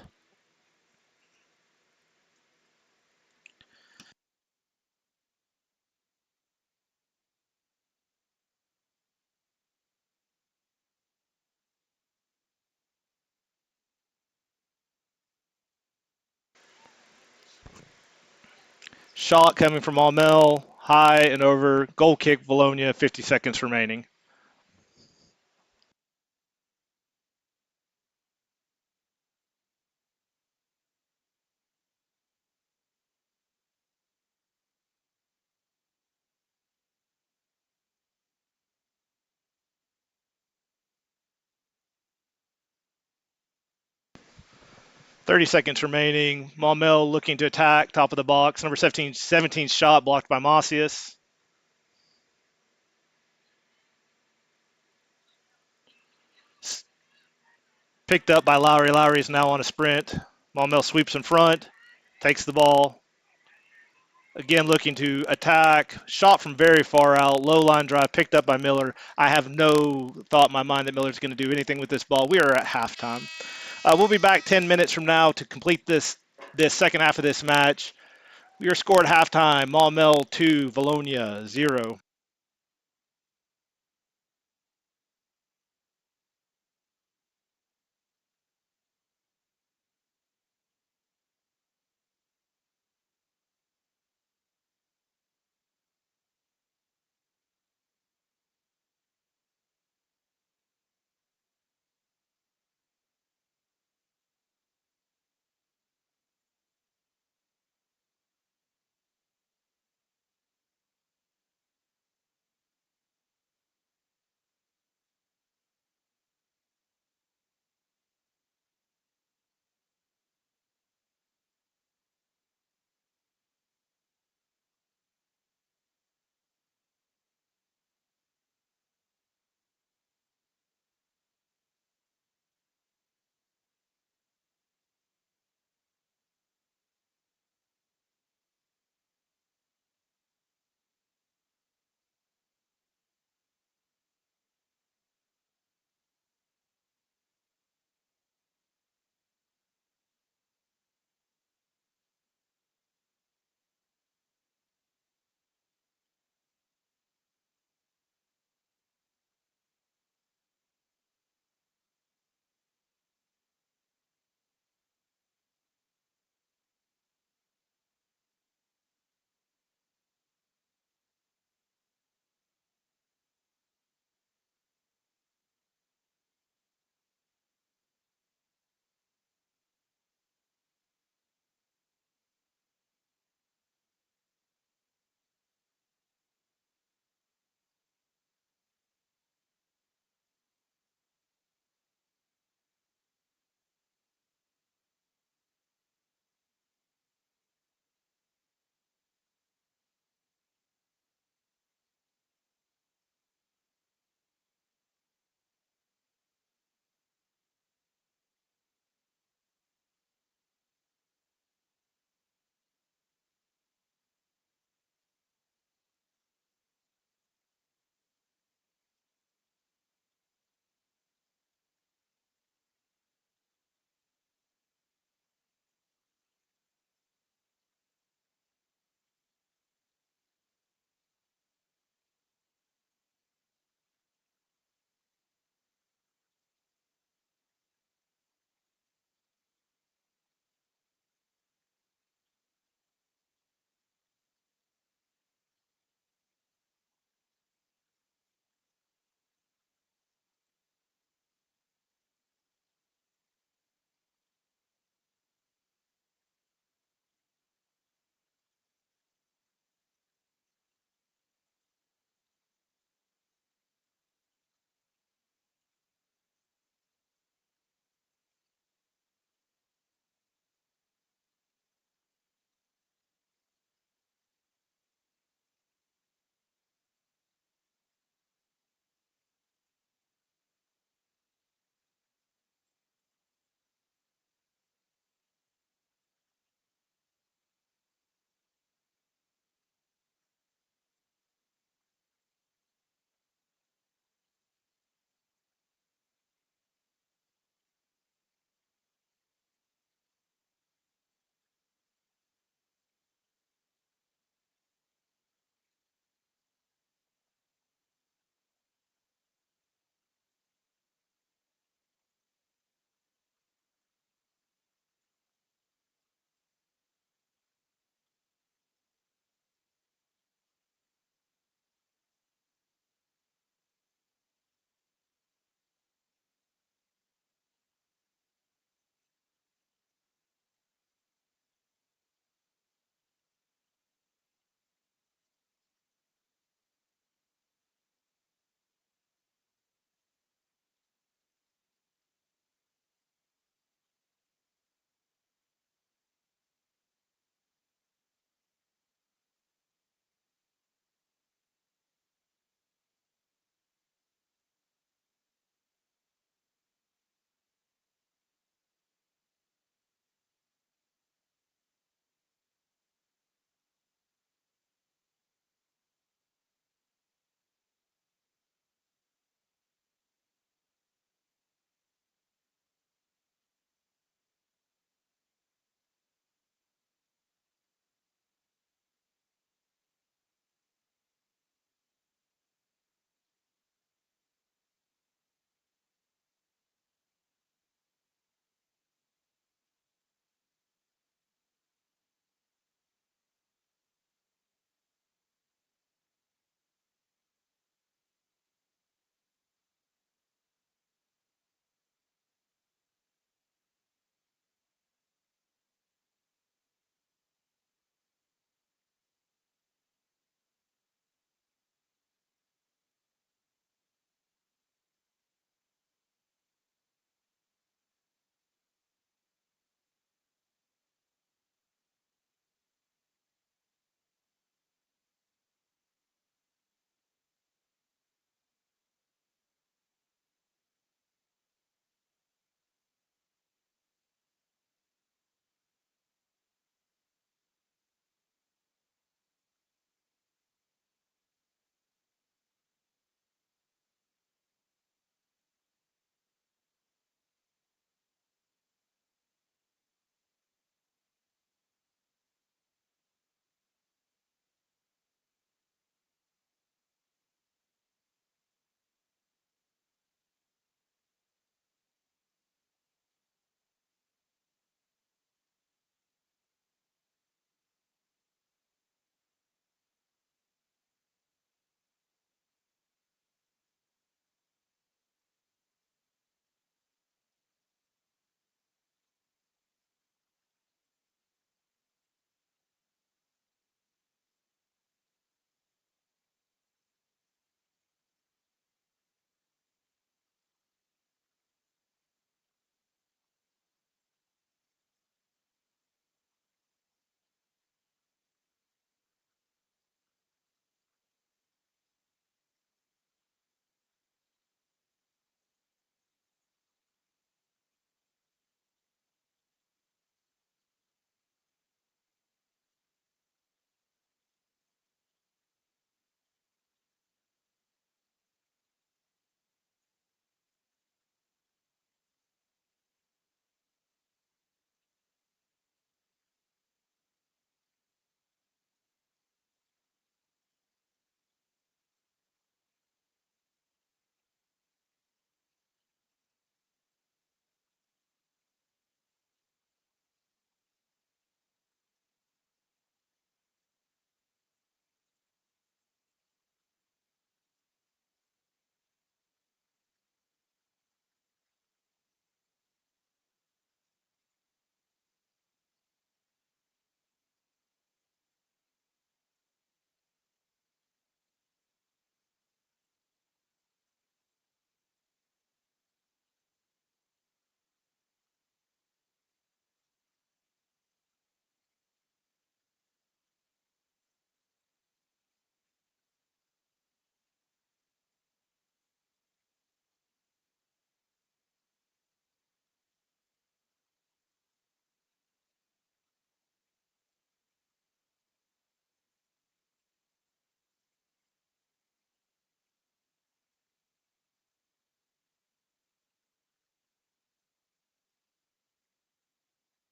Shot coming from Maumelle, high and over. Goal kick, Vilonia, 50 seconds remaining. Thirty seconds remaining. Maumelle looking to attack, top of the box. Number 17 shot blocked by Macias. Picked up by Lowry. Lowry is now on a sprint. Maumelle sweeps in front, takes the ball. Again, looking to attack. Shot from very far out. Low line drive, picked up by Miller. I have no thought in my mind that Miller's going to do anything with this ball. We are at halftime. We'll be back 10 minutes from now to complete this second half of this match. We are scored halftime. Maumelle 2, Vilonia 0.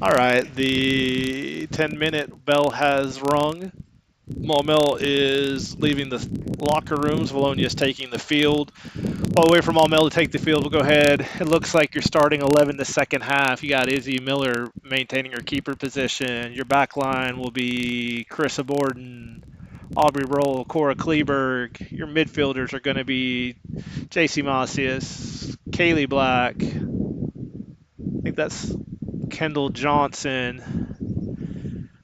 All right, the 10-minute bell has rung. Maumelle is leaving the locker rooms. Vilonia is taking the field. While we wait for Maumelle to take the field, we'll go ahead. It looks like you're starting 11 the second half. You got Izzy Miller maintaining her keeper position. Your back line will be Carissa Borden, Aubrey Roll, Cora Kleberg. Your midfielders are going to be JC Macias, Kaylee Black. I think that's Kendall Johnson.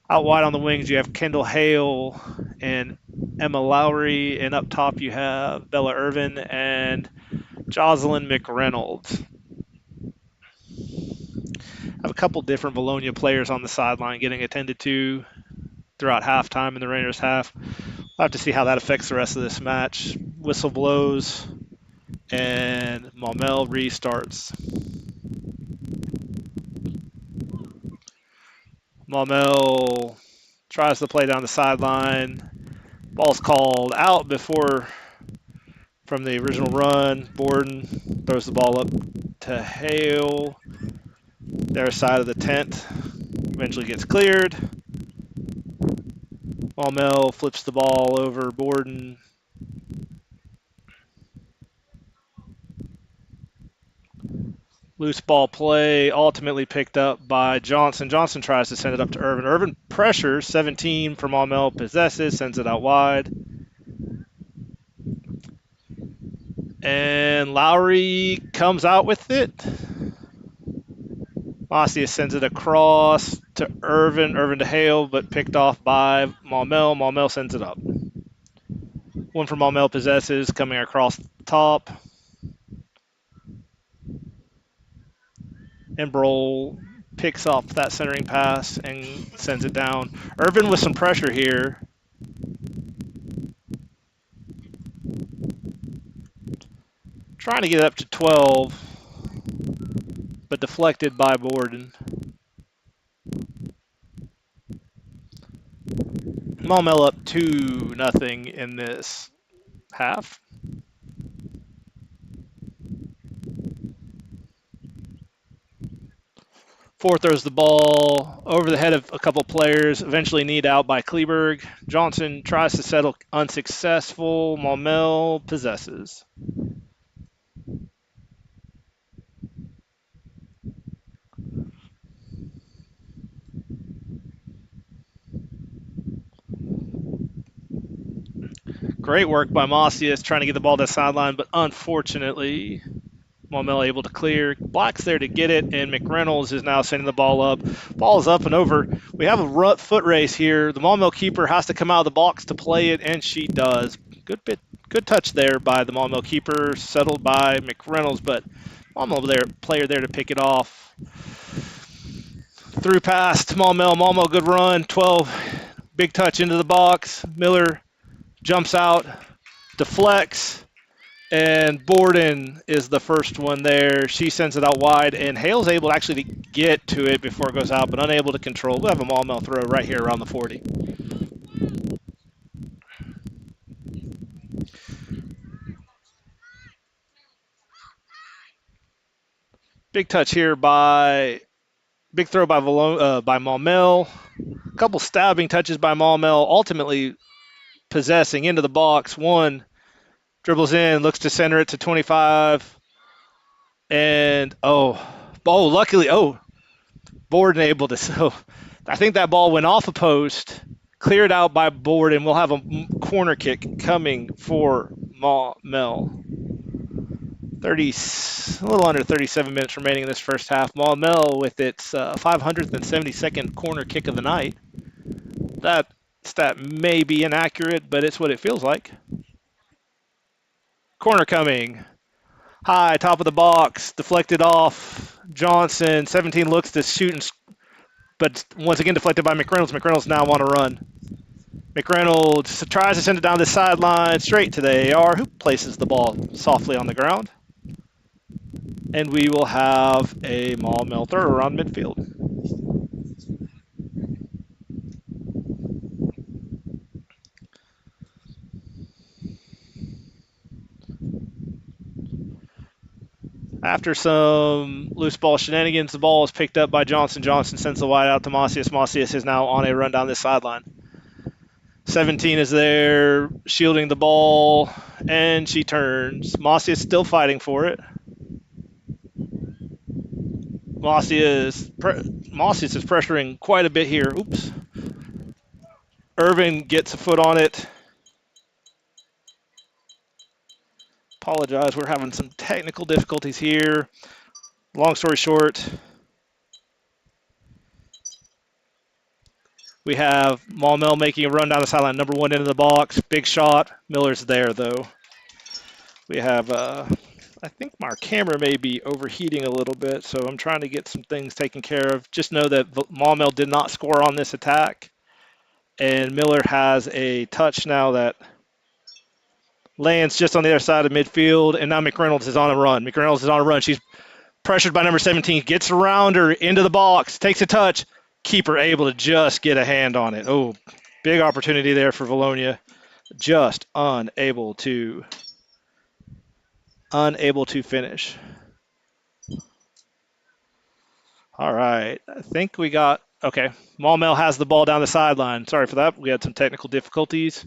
Out wide on the wings, you have Kendall Hale and Emma Lowry. And up top, you have Bella Irvin and Jocelyn McReynolds. I have a couple different Vilonia players on the sideline getting attended to throughout halftime in the Raiders half. We'll have to see how that affects the rest of this match. Whistle blows and Maumelle restarts. Maumelle tries to play down the sideline. Ball's called out before from the original run. Borden throws the ball up to Hale. Their side of the tent eventually gets cleared. Maumelle flips the ball over Borden. Loose ball play ultimately picked up by Johnson. Johnson tries to send it up to Irvin. Irvin pressures. 17 from Maumelle possesses, sends it out wide. And Lowry comes out with it. Macias sends it across to Irvin. Irvin to Hale, but picked off by Maumelle. Maumelle sends it up. One from Maumelle possesses, coming across the top. And Broll picks off that centering pass and sends it down. Irvin with some pressure here. Trying to get up to 12, but deflected by Borden. Maumelle up 2-0 in this half. Ford throws the ball over the head of a couple players, eventually kneed out by Kleberg. Johnson tries to settle, unsuccessful. Maumelle possesses. Great work by Macias trying to get the ball to the sideline, but unfortunately, Maumelle able to clear. Black's there to get it, and McReynolds is now sending the ball up. Ball is up and over. We have a foot race here. The Maumelle keeper has to come out of the box to play it, and she does. Good touch there by the Maumelle keeper, settled by McReynolds, but Maumelle player there to pick it off. Through past Maumelle. Maumelle, good run. 12, big touch into the box. Miller jumps out, deflects. And Borden is the first one there. She sends it out wide, and Hale's able actually to get to it before it goes out, but unable to control. We'll have a Maumelle throw right here around the 40. Big touch here big throw by Maumelle. A couple stabbing touches by Maumelle, ultimately possessing into the box. One dribbles in, looks to center it to 25, and luckily, Borden able to. So I think that ball went off a post, cleared out by Borden. We'll have a corner kick coming for Maumelle. A little under 37 minutes remaining in this first half. Maumelle with its 572nd corner kick of the night. That stat may be inaccurate, but it's what it feels like. Corner coming. High, top of the box, deflected off. Johnson, 17 looks to shoot, but once again deflected by McReynolds. McReynolds now on a run. McReynolds tries to send it down the sideline, straight to the AR, who places the ball softly on the ground. And we will have a Maumelle throw around midfield. After some loose ball shenanigans, the ball is picked up by Johnson. Johnson sends the wide out to Macias. Macias is now on a run down this sideline. 17 is there, shielding the ball, and she turns. Macias still fighting for it. Macias is pressuring quite a bit here. Oops. Irvin gets a foot on it. Apologize, we're having some technical difficulties here. Long story short, we have Maumelle making a run down the sideline. Number one into the box. Big shot. Miller's there, though. We have, I think our camera may be overheating a little bit, so I'm trying to get some things taken care of. Just know that Maumelle did not score on this attack, and Miller has a touch now that lands just on the other side of midfield, and now McReynolds is on a run. McReynolds is on a run. She's pressured by number 17, gets around her into the box, takes a touch. Keeper able to just get a hand on it. Oh, big opportunity there for Vilonia. Just unable to finish. All right, I think we got, okay. Maumelle has the ball down the sideline. Sorry for that. We had some technical difficulties.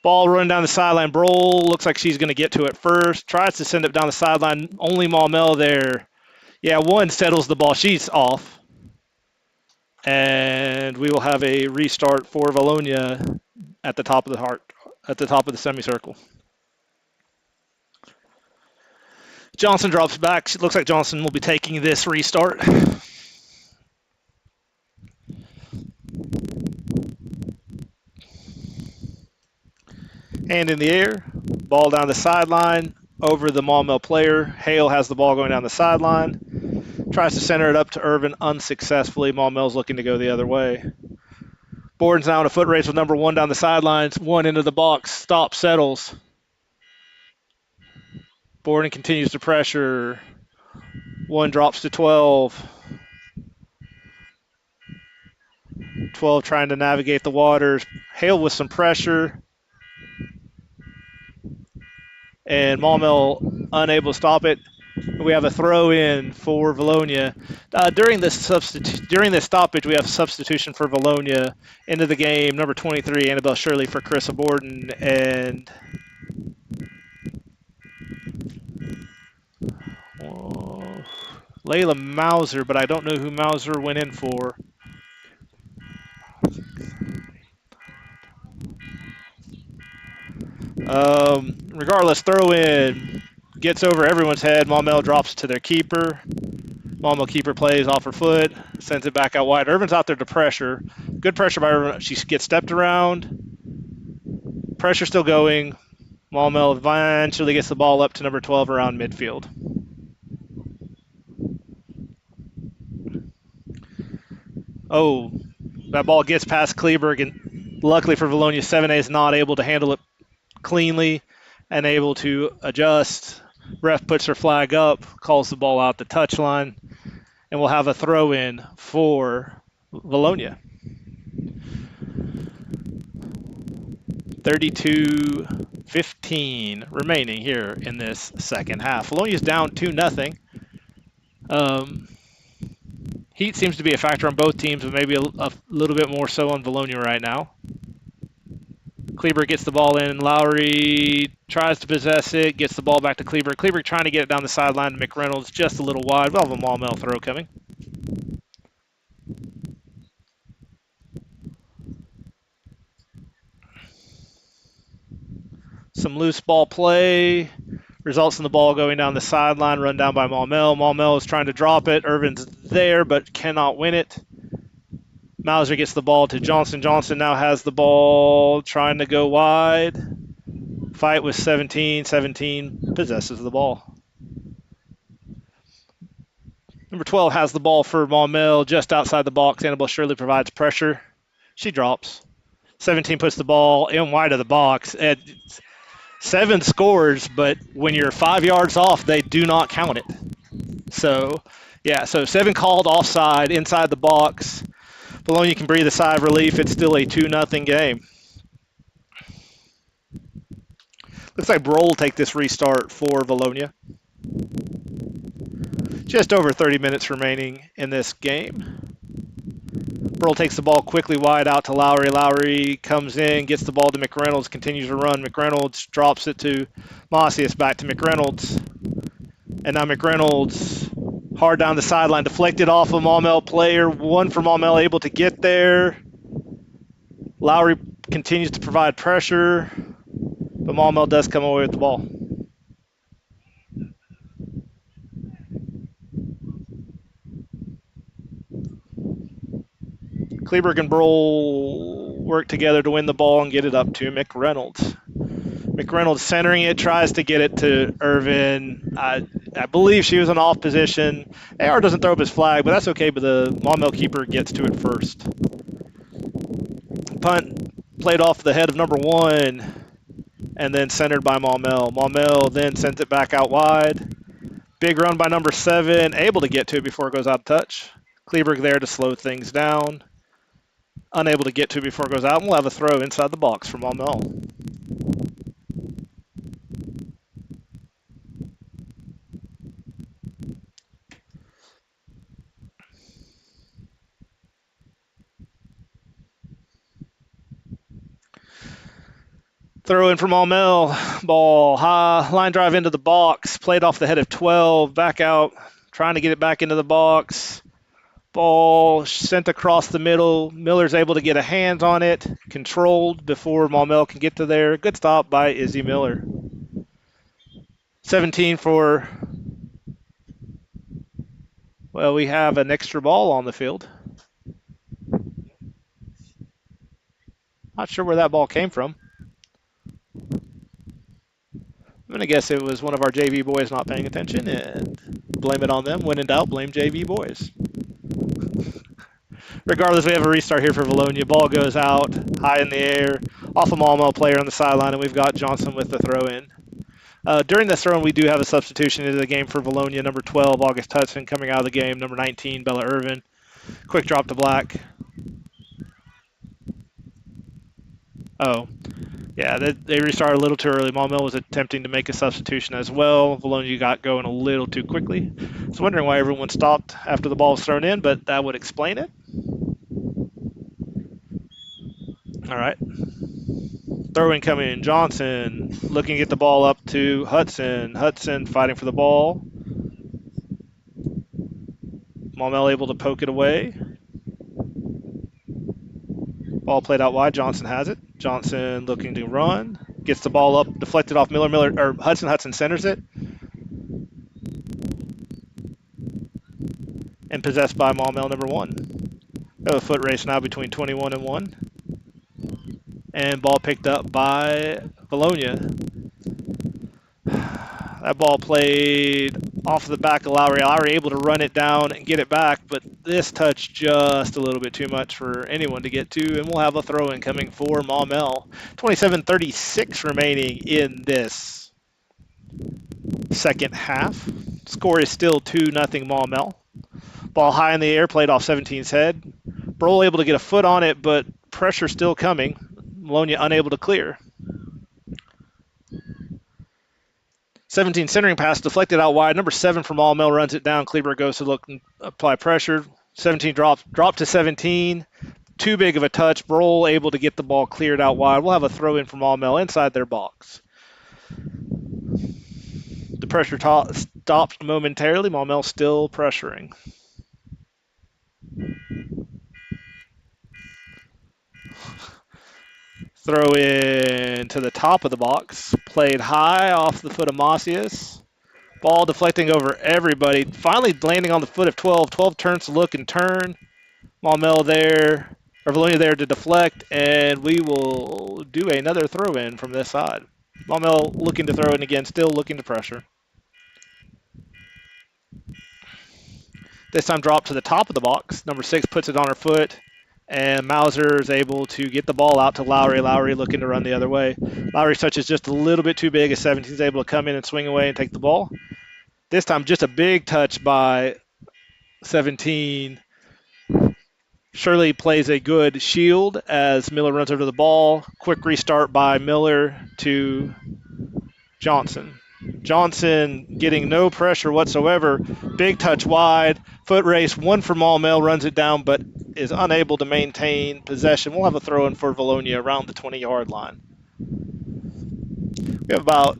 Ball running down the sideline. Broll looks like she's going to get to it first. Tries to send it down the sideline. Only Maumelle there. Yeah, one settles the ball. She's off. And we will have a restart for Vilonia at the top of the semicircle. Johnson drops back. It looks like Johnson will be taking this restart. Hand in the air. Ball down the sideline over the Maumelle player. Hale has the ball going down the sideline. Tries to center it up to Irvin unsuccessfully. Maumelle's looking to go the other way. Borden's now in a foot race with number one down the sidelines. One into the box. Stop, settles. Borden continues to pressure. One drops to 12. 12 trying to navigate the waters. Hale with some pressure. And Maumelle unable to stop it. We have a throw in for Vilonia. During this stoppage, we have a substitution for Vilonia into the game. Number 23, Annabelle Shirley for Carissa Borden, and Layla Mauser, but I don't know who Mauser went in for. Regardless, throw in. Gets over everyone's head. Maumelle drops to their keeper. Maumelle keeper plays off her foot, sends it back out wide. Irvin's out there to pressure. Good pressure by Irvin. She gets stepped around. Pressure still going. Maumelle eventually gets the ball up to number 12 around midfield. Oh, that ball gets past Kleberg, and luckily for Vilonia, 7A is not able to handle it cleanly and able to adjust. Ref puts her flag up, calls the ball out the touchline, and we'll have a throw in for Vilonia. 32-15 remaining here in this second half. Vilonia's down 2-0. Heat seems to be a factor on both teams, but maybe a little bit more so on Vilonia right now. Kleberg gets the ball in. Lowry tries to possess it, gets the ball back to Kleberg. Kleberg trying to get it down the sideline to McReynolds, just a little wide. We'll have a Maumelle throw coming. Some loose ball play. Results in the ball going down the sideline, run down by Maumelle. Maumelle is trying to drop it. Irvin's there, but cannot win it. Mauser gets the ball to Johnson. Johnson now has the ball, trying to go wide. Fight with 17. 17 possesses the ball. Number 12 has the ball for Maumelle just outside the box. Annabelle Shirley provides pressure. She drops. 17 puts the ball in wide of the box. 7 scores, but when you're 5 yards off, they do not count it. So 7 called offside inside the box. Vilonia can breathe a sigh of relief. It's still a 2-0 game. Looks like Broll will take this restart for Vilonia. Just over 30 minutes remaining in this game. Burl takes the ball quickly wide out to Lowry. Lowry comes in, gets the ball to McReynolds, continues to run. McReynolds drops it to Mossius, back to McReynolds. And now McReynolds hard down the sideline, deflected off a Maumelle player. One for Maumelle able to get there. Lowry continues to provide pressure, but Maumelle does come away with the ball. Kleberg and Brohl work together to win the ball and get it up to McReynolds. McReynolds centering it, tries to get it to Irvin. I believe she was in off position. AR doesn't throw up his flag, but that's okay, but the Maumelle keeper gets to it first. Punt played off the head of number 1 and then centered by Maumelle. Maumelle then sends it back out wide. Big run by number 7, able to get to it before it goes out of touch. Kleberg there to slow things down. Unable to get to it before it goes out, and we'll have a throw inside the box for Maumelle. Throw in from Maumelle. Ball high. Line drive into the box. Played off the head of 12. Back out. Trying to get it back into the box. Ball sent across the middle. Miller's able to get a hand on it. Controlled before Maumelle can get to there. Good stop by Izzy Miller. 17 for... Well, we have an extra ball on the field. Not sure where that ball came from. I'm going to guess it was one of our JV boys not paying attention and blame it on them. When in doubt, blame JV boys. Regardless, we have a restart here for Vilonia. Ball goes out, high in the air, off a Maumelle player on the sideline, and we've got Johnson with the throw-in. During this throw-in, we do have a substitution into the game for Vilonia. Number 12, August Hudson, coming out of the game. Number 19, Bella Irvin. Quick drop to Black. Oh. Yeah, they restarted a little too early. Maumelle was attempting to make a substitution as well. Vilonia got going a little too quickly. I was wondering why everyone stopped after the ball was thrown in, but that would explain it. All right. Throw-in coming in. Johnson looking to get the ball up to Hudson. Hudson fighting for the ball. Maumelle able to poke it away. Ball played out wide. Johnson has it. Johnson looking to run. Gets the ball up, deflected off Miller. Or Hudson centers it. And possessed by Maumelle, number 1. We have a foot race now between 21 and 1. And ball picked up by Vilonia. That ball played off the back of Lowry. Lowry able to run it down and get it back, but this touched just a little bit too much for anyone to get to, and we'll have a throw-in coming for Maumelle. 27:36 remaining in this second half. Score is still 2-0 Maumelle. Ball high in the air, played off 17's head. Brohl able to get a foot on it, but pressure still coming. Vilonia unable to clear. 17 centering pass deflected out wide. Number 7 from Maumelle runs it down. Kleber goes to look and apply pressure. 17 drop to 17. Too big of a touch. Brohl able to get the ball cleared out wide. We'll have a throw in from Maumelle inside their box. The pressure stopped momentarily. Maumelle still pressuring. Throw in to the top of the box. Played high off the foot of Mossius. Ball deflecting over everybody. Finally landing on the foot of 12. 12 turns to look and turn. Maumelle there, or Vilonia there to deflect, and we will do another throw in from this side. Maumelle looking to throw in again, still looking to pressure. This time drop to the top of the box. Number 6 puts it on her foot. And Mauser is able to get the ball out to Lowry. Lowry looking to run the other way. Lowry's touch is just a little bit too big as 17 is able to come in and swing away and take the ball. This time just a big touch by 17. Shirley plays a good shield as Miller runs over the ball. Quick restart by Miller to Johnson. Johnson getting no pressure whatsoever. Big touch wide. Foot race. One for Maumelle, runs it down, but is unable to maintain possession. We'll have a throw in for Vilonia around the 20-yard line. We have about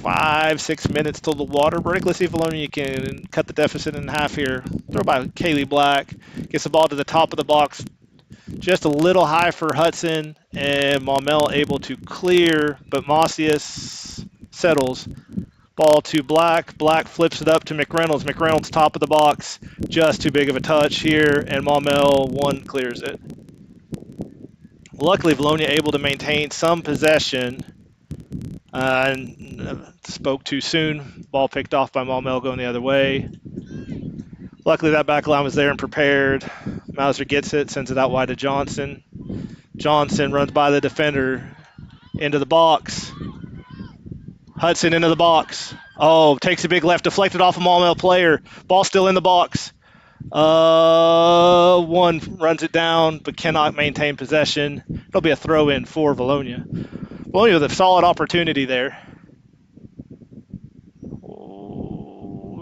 5-6 minutes till the water break. Let's see if Vilonia can cut the deficit in half here. Throw by Kaylee Black. Gets the ball to the top of the box. Just a little high for Hudson, and Maumelle able to clear, but Mossius settles. Ball to Black. Black flips it up to McReynolds. McReynolds top of the box. Just too big of a touch here, and Maumelle one clears it. Luckily, Vilonia able to maintain some possession. Spoke too soon. Ball picked off by Maumelle going the other way. Luckily, that back line was there and prepared. Mauser gets it, sends it out wide to Johnson. Johnson runs by the defender into the box. Hudson into the box. Oh, takes a big left, deflected off a Maumelle player. Ball still in the box. One runs it down, but cannot maintain possession. It'll be a throw-in for Vilonia. Vilonia with a solid opportunity there.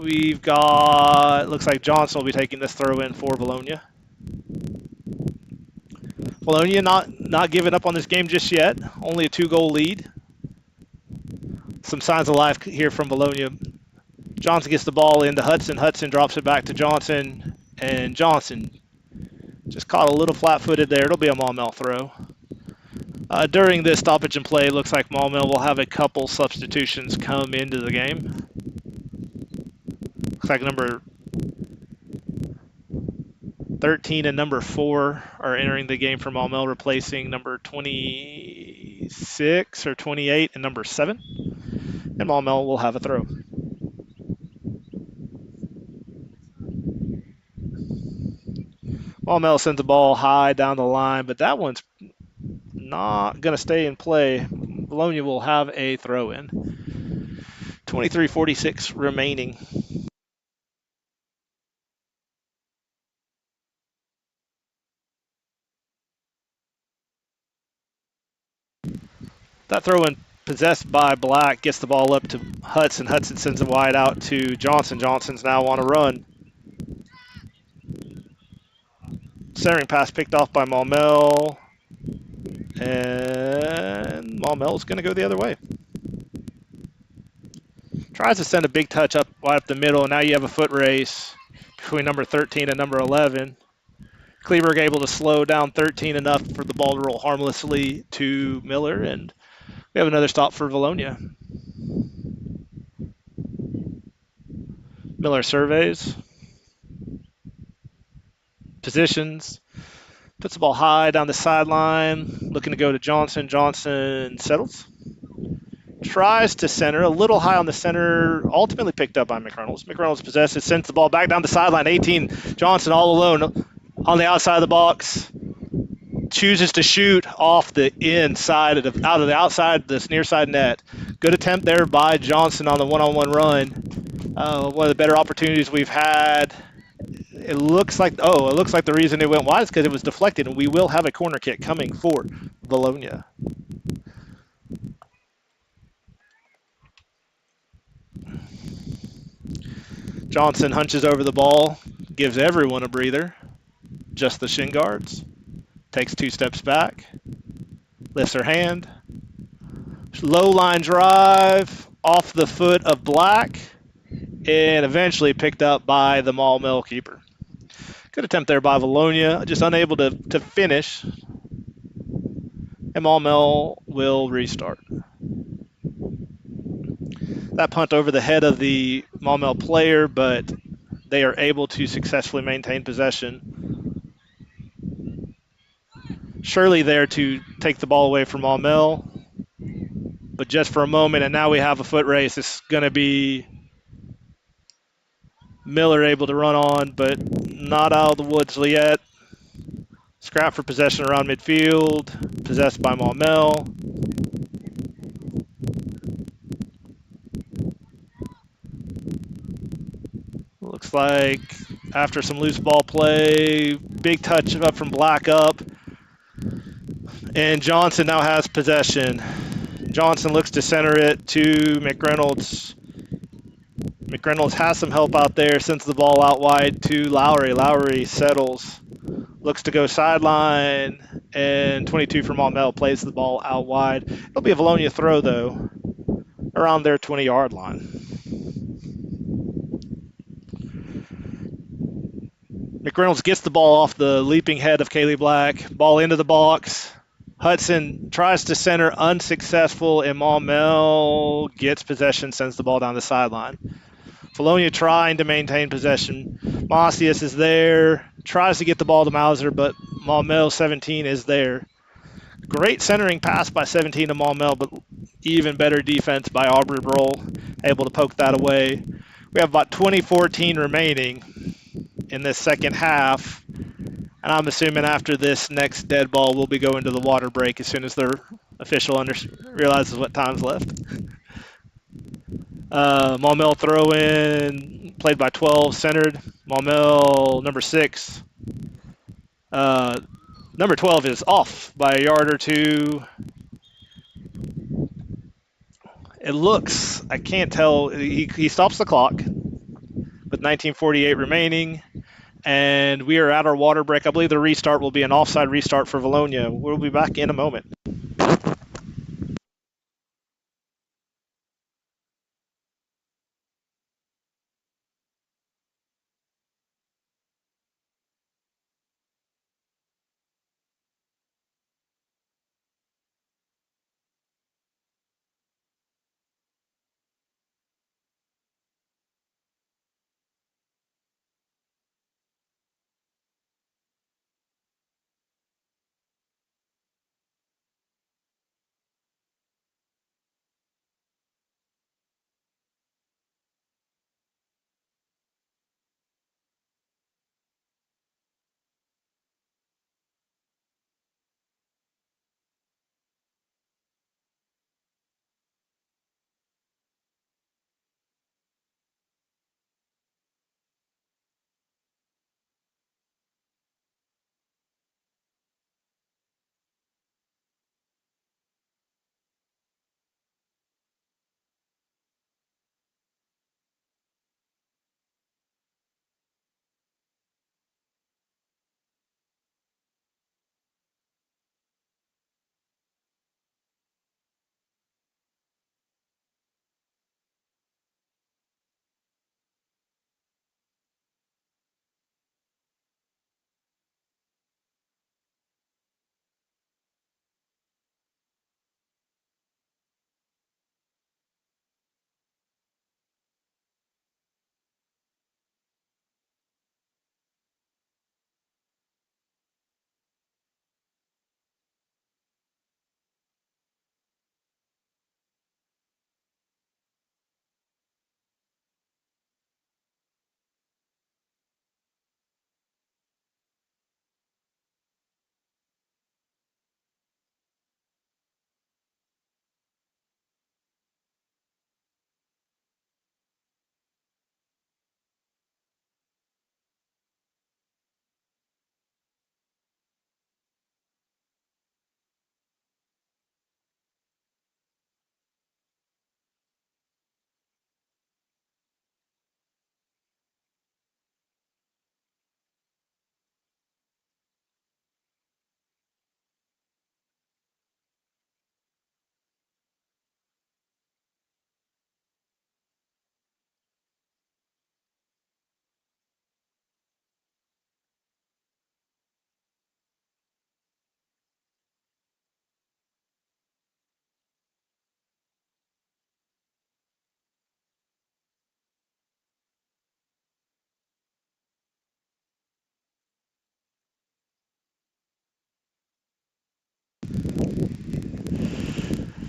We've got, looks like Johnson will be taking this throw-in for Vilonia. Vilonia not giving up on this game just yet. Only a 2-goal lead. Some signs of life here from Vilonia. Johnson gets the ball into Hudson. Hudson drops it back to Johnson. And Johnson just caught a little flat-footed there. It'll be a Maumelle throw. During this stoppage and play, it looks like Maumelle will have a couple substitutions come into the game. Looks like number 13 and number 4 are entering the game for Maumelle, replacing number 26 or 28 and number 7. And Maumelle will have a throw. Maumelle sends the ball high down the line, but that one's not going to stay in play. Vilonia will have a throw in. 23:46 remaining. That throw in possessed by Black, gets the ball up to Hudson. Hudson sends it wide out to Johnson. Johnson's now on a run. Centering pass picked off by Maumelle. And Maumelle's going to go the other way. Tries to send a big touch up wide up the middle. Now you have a foot race between number 13 and number 11. Kleberg able to slow down 13 enough for the ball to roll harmlessly to Miller. And we have another stop for Vilonia. Miller surveys. Positions. Puts the ball high down the sideline. Looking to go to Johnson. Johnson settles. Tries to center. A little high on the center. Ultimately picked up by McReynolds. McReynolds possesses. Sends the ball back down the sideline. 18. Johnson all alone on the outside of the box. Chooses to shoot off the inside out of the outside, this near side net. Good attempt there by Johnson on the one-on-one run. One of the better opportunities we've had. It looks like the reason it went wide is because it was deflected, and we will have a corner kick coming for Vilonia. Johnson hunches over the ball, gives everyone a breather, just the shin guards. Takes 2 steps back, lifts her hand. Low line drive off the foot of Black, and eventually picked up by the Maumelle keeper. Good attempt there by Vilonia, just unable to finish. And Maumelle will restart. That punt over the head of the Maumelle player, but they are able to successfully maintain possession. Shirley there to take the ball away from Maumelle, but just for a moment, and now we have a foot race. It's going to be Miller able to run on, but not out of the woods yet. Scrap for possession around midfield, possessed by Maumelle. Looks like after some loose ball play, big touch up from Black up. And Johnson now has possession. Johnson looks to center it to McReynolds. McReynolds has some help out there, sends the ball out wide to Lowry. Lowry settles, looks to go sideline, and 22 from Maumelle plays the ball out wide. It'll be a Vilonia throw, though, around their 20-yard line. McReynolds gets the ball off the leaping head of Kaylee Black. Ball into the box. Hudson tries to center, unsuccessful, and Maumelle gets possession, sends the ball down the sideline. Vilonia trying to maintain possession. Macias is there, tries to get the ball to Mauser, but Maumelle 17 is there. Great centering pass by 17 to Maumelle, but even better defense by Aubrey Broll, able to poke that away. We have about 20-14 remaining in this second half, and I'm assuming after this next dead ball, we'll be going to the water break as soon as their official realizes what time's left. Maumelle throw in, played by 12, centered. Maumelle, number 6. Number 12 is off by a yard or two. It looks, I can't tell, he stops the clock with 19:48 remaining, and we are at our water break. I believe the restart will be an offside restart for Vilonia. We'll be back in a moment.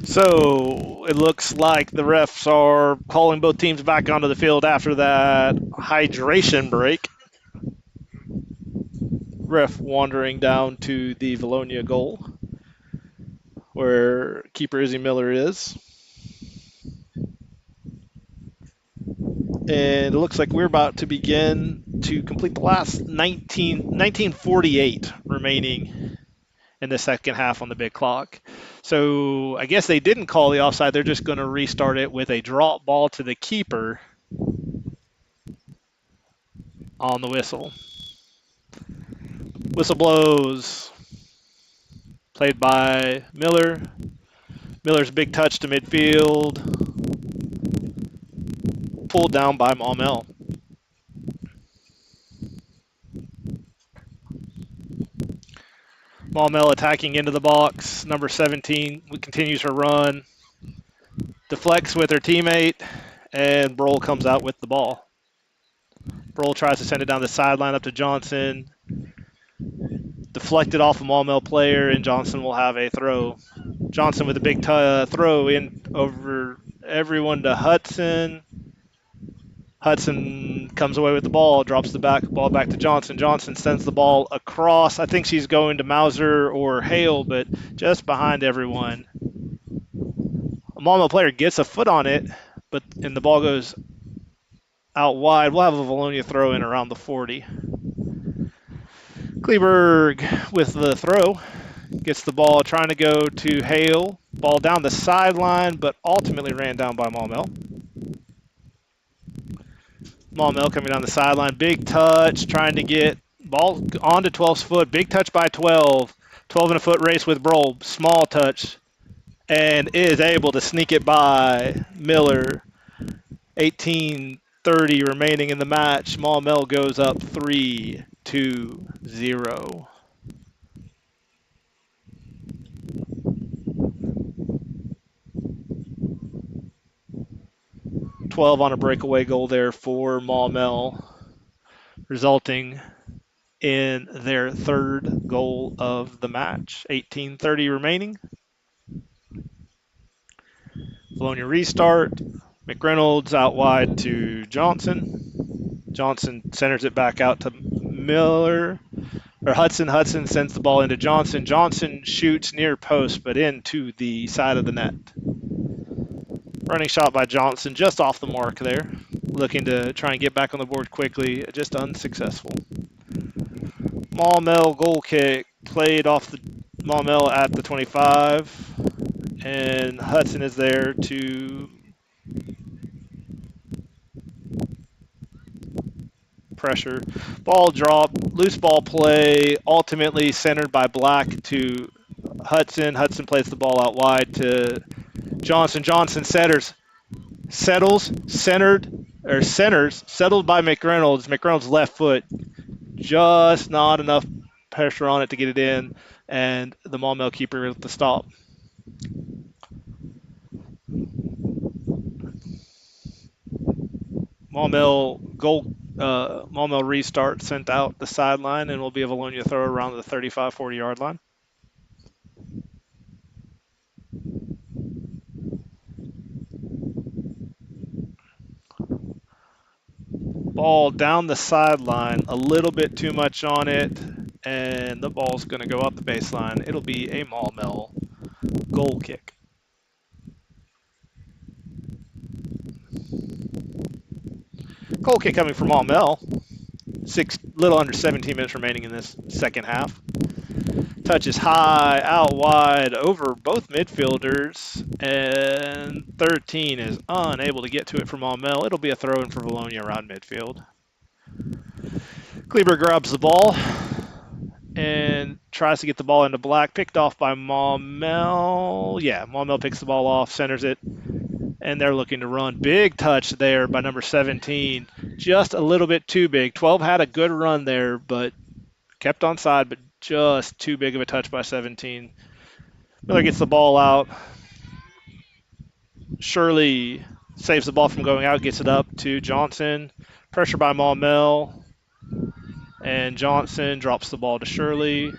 So it looks like the refs are calling both teams back onto the field after that hydration break. Ref wandering down to the Vilonia goal where keeper Izzy Miller is. And it looks like we're about to begin to complete the last 1948 remaining in the second half on the big clock. So I guess they didn't call the offside. They're just going to restart it with a drop ball to the keeper on the whistle. Whistle blows. Played by Miller. Miller's big touch to midfield. Pulled down by Maumelle. Maumelle attacking into the box. Number 17 continues her run. Deflects with her teammate, and Broll comes out with the ball. Broll tries to send it down the sideline up to Johnson. Deflected off a Maumelle player, and Johnson will have a throw. Johnson with a big throw in over everyone to Hudson. Hudson comes away with the ball, drops the ball back to Johnson. Johnson sends the ball across. I think she's going to Mauser or Hale, but just behind everyone. A Maumelle player gets a foot on it, and the ball goes out wide. We'll have a Vilonia throw in around the 40. Kleberg with the throw. Gets the ball trying to go to Hale. Ball down the sideline, but ultimately ran down by Maumelle. Maumelle coming down the sideline. Big touch, trying to get ball onto 12's foot. Big touch by 12. 12 in a foot race with Broll. Small touch. And is able to sneak it by Miller. 18:30 remaining in the match. Maumelle goes up 3-0. 12 on a breakaway goal there for Maumelle, resulting in their third goal of the match. 18:30 remaining. Vilonia restart. McReynolds out wide to Johnson. Johnson centers it back out to Miller. Or Hudson. Hudson sends the ball into Johnson. Johnson shoots near post, but into the side of the net. Running shot by Johnson, just off the mark there. Looking to try and get back on the board quickly, just unsuccessful. Maumelle goal kick, played off the Maumelle at the 25. And Hudson is there to pressure. Ball drop, loose ball play, ultimately centered by Black to Hudson. Hudson plays the ball out wide to Johnson. Johnson settles, settled by McReynolds. McReynolds' left foot, just not enough pressure on it to get it in, and the Maumelle keeper with the stop. Maumelle restart sent out the sideline, and will be a Vilonia throw around the 35, 40-yard line. Ball down the sideline, a little bit too much on it, and the ball's going to go up the baseline. It'll be a Maumelle goal kick. Goal kick coming from Maumelle. Little under 17 minutes remaining in this second half. Touches high, out wide, over both midfielders, and 13 is unable to get to it from Maumelle. It'll be a throw-in for Vilonia around midfield. Kleber grabs the ball and tries to get the ball into Black. Picked off by Maumelle. Yeah, Maumelle picks the ball off, centers it, and they're looking to run. Big touch there by number 17. Just a little bit too big. 12 had a good run there, but kept on side, but just too big of a touch by 17. Miller gets the ball out. Shirley saves the ball from going out, gets it up to Johnson. Pressure by Maumelle. And Johnson drops the ball to Shirley.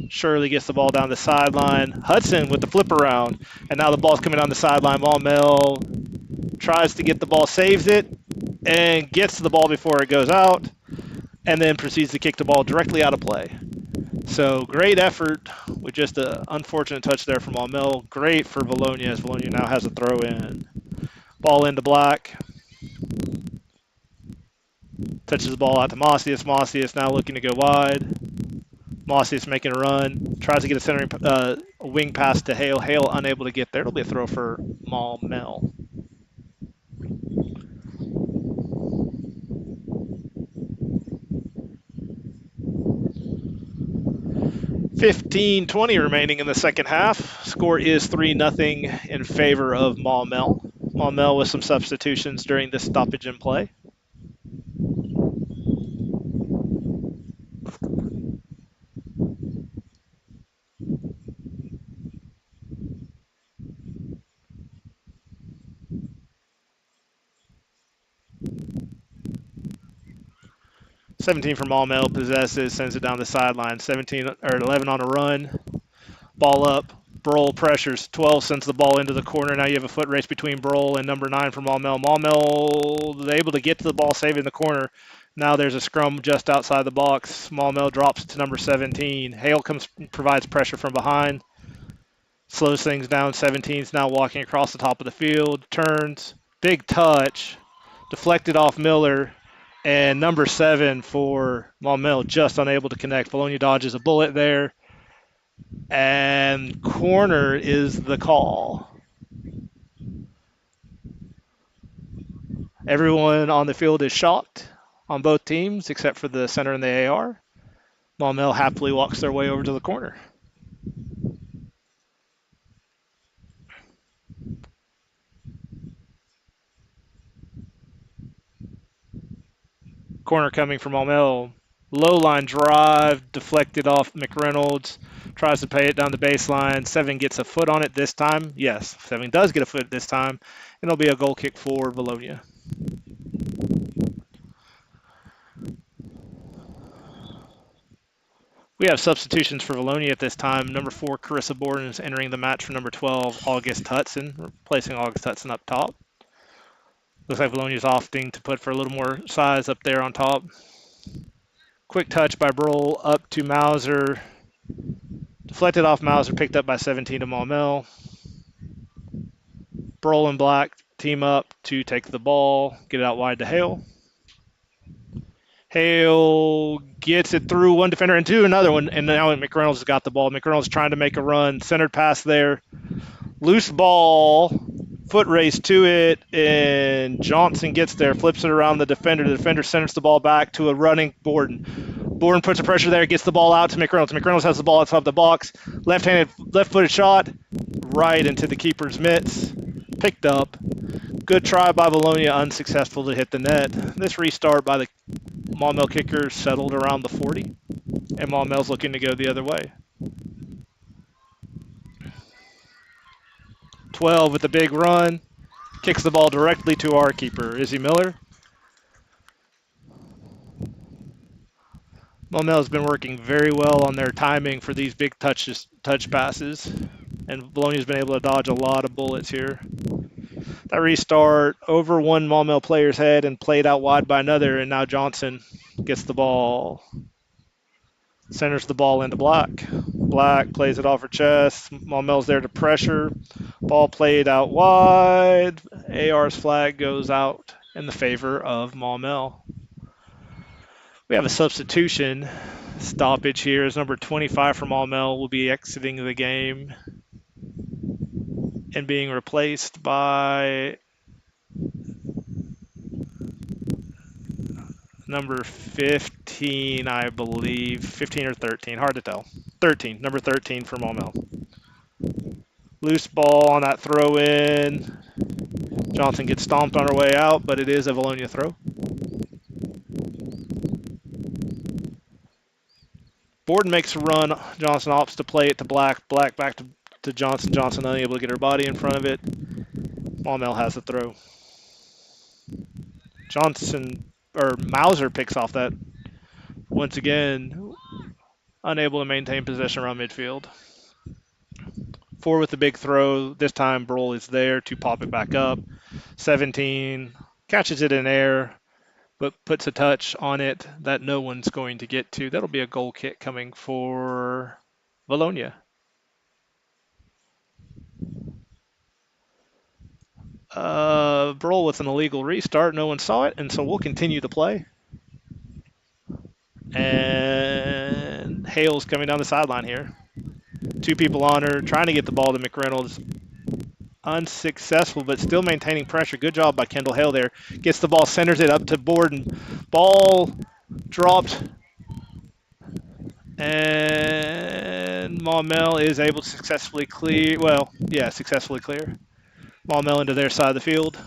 Shirley gets the ball down the sideline. Hudson with the flip around. And now the ball's coming down the sideline. Maumelle tries to get the ball, saves it, and gets the ball before it goes out, and then proceeds to kick the ball directly out of play. So great effort with just an unfortunate touch there from Maumelle. Great for Vilonia, as Vilonia now has a throw in. Ball into Black. Touches the ball out to Macias. Macias now looking to go wide. Mossy is making a run, tries to get a centering wing pass to Hale. Hale unable to get there. It'll be a throw for Maumelle. 15:20 remaining in the second half. Score is 3-0 in favor of Maumelle. Maumelle with some substitutions during this stoppage in play. '17 from Maumelle possesses, sends it down the sideline. 17 or 11 on a run. Ball up. Broll pressures. 12 sends the ball into the corner. Now you have a foot race between Broll and number 9 from Maumelle. Maumelle is able to get to the ball, save it in the corner. Now there's a scrum just outside the box. Maumelle drops to number 17. Hale provides pressure from behind. Slows things down. 17's now walking across the top of the field. Turns. Big touch. Deflected off Miller. And number 7 for Maumelle just unable to connect. Vilonia dodges a bullet there. And corner is the call. Everyone on the field is shocked on both teams except for the center and the AR. Maumelle happily walks their way over to the corner. Corner coming from Maumelle. Low line drive, deflected off McReynolds. Tries to pay it down the baseline. 7 gets a foot on it this time. Yes, 7 does get a foot this time. And it'll be a goal kick for Vilonia. We have substitutions for Vilonia at this time. Number 4, Carissa Borden is entering the match for number 12, August Hudson, replacing August Hudson up top. Looks like Vilonia is opting to put for a little more size up there on top. Quick touch by Broll up to Mauser. Deflected off Mauser, picked up by 17 to Maumelle. Broll and Black team up to take the ball, get it out wide to Hale. Hale gets it through one defender into another one, and now McReynolds has got the ball. McReynolds trying to make a run. Centered pass there. Loose ball. Foot race to it, and Johnson gets there, flips it around the defender. The defender centers the ball back to a running Borden. Borden puts the pressure there, gets the ball out to McReynolds. McReynolds has the ball outside the box. Left-footed shot, right into the keeper's mitts. Picked up. Good try by Vilonia, unsuccessful to hit the net. This restart by the Maumelle kicker settled around the 40, and Maumelle's looking to go the other way. 12 with the big run. Kicks the ball directly to our keeper, Izzy Miller. Maumelle has been working very well on their timing for these big touch passes, and Vilonia's been able to dodge a lot of bullets here. That restart over one Maumelle player's head and played out wide by another, and now Johnson gets the ball. Centers the ball into Black. Black plays it off her chest. Maumelle's there to pressure. Ball played out wide. AR's flag goes out in the favor of Maumelle. We have a substitution stoppage here as number 25 for Maumelle will be exiting the game and being replaced by number 15, I believe. 15 or 13, hard to tell. 13, number 13 for Maumelle. Loose ball on that throw in. Johnson gets stomped on her way out, but it is a Vilonia throw. Borden makes a run. Johnson opts to play it to Black. Black back to Johnson. Johnson unable to get her body in front of it. Maumelle has the throw. Mauser picks off that once again. Unable to maintain possession around midfield. 4 with the big throw. This time Broll is there to pop it back up. 17 catches it in air, but puts a touch on it that no one's going to get to. That'll be a goal kick coming for Vilonia. Broll with an illegal restart. No one saw it, and so we'll continue the play. And Hale's coming down the sideline here. Two people on her, trying to get the ball to McReynolds. Unsuccessful, but still maintaining pressure. Good job by Kendall Hale there. Gets the ball, centers it up to Borden. Ball dropped, and Maumelle is able to successfully clear. Well, yeah, successfully clear. Maumelle into their side of the field.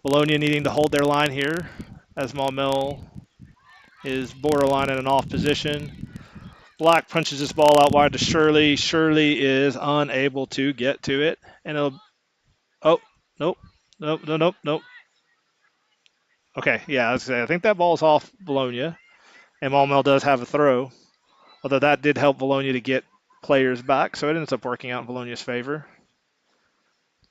Vilonia needing to hold their line here as Maumelle is borderline in an off position. Black punches this ball out wide to Shirley. Shirley is unable to get to it. And it'll. Oh, nope. Nope, nope, nope, nope. Okay, yeah, I think that ball's off Vilonia. And Maumelle does have a throw. Although that did help Vilonia to get players back, so it ends up working out in Vilonia's favor.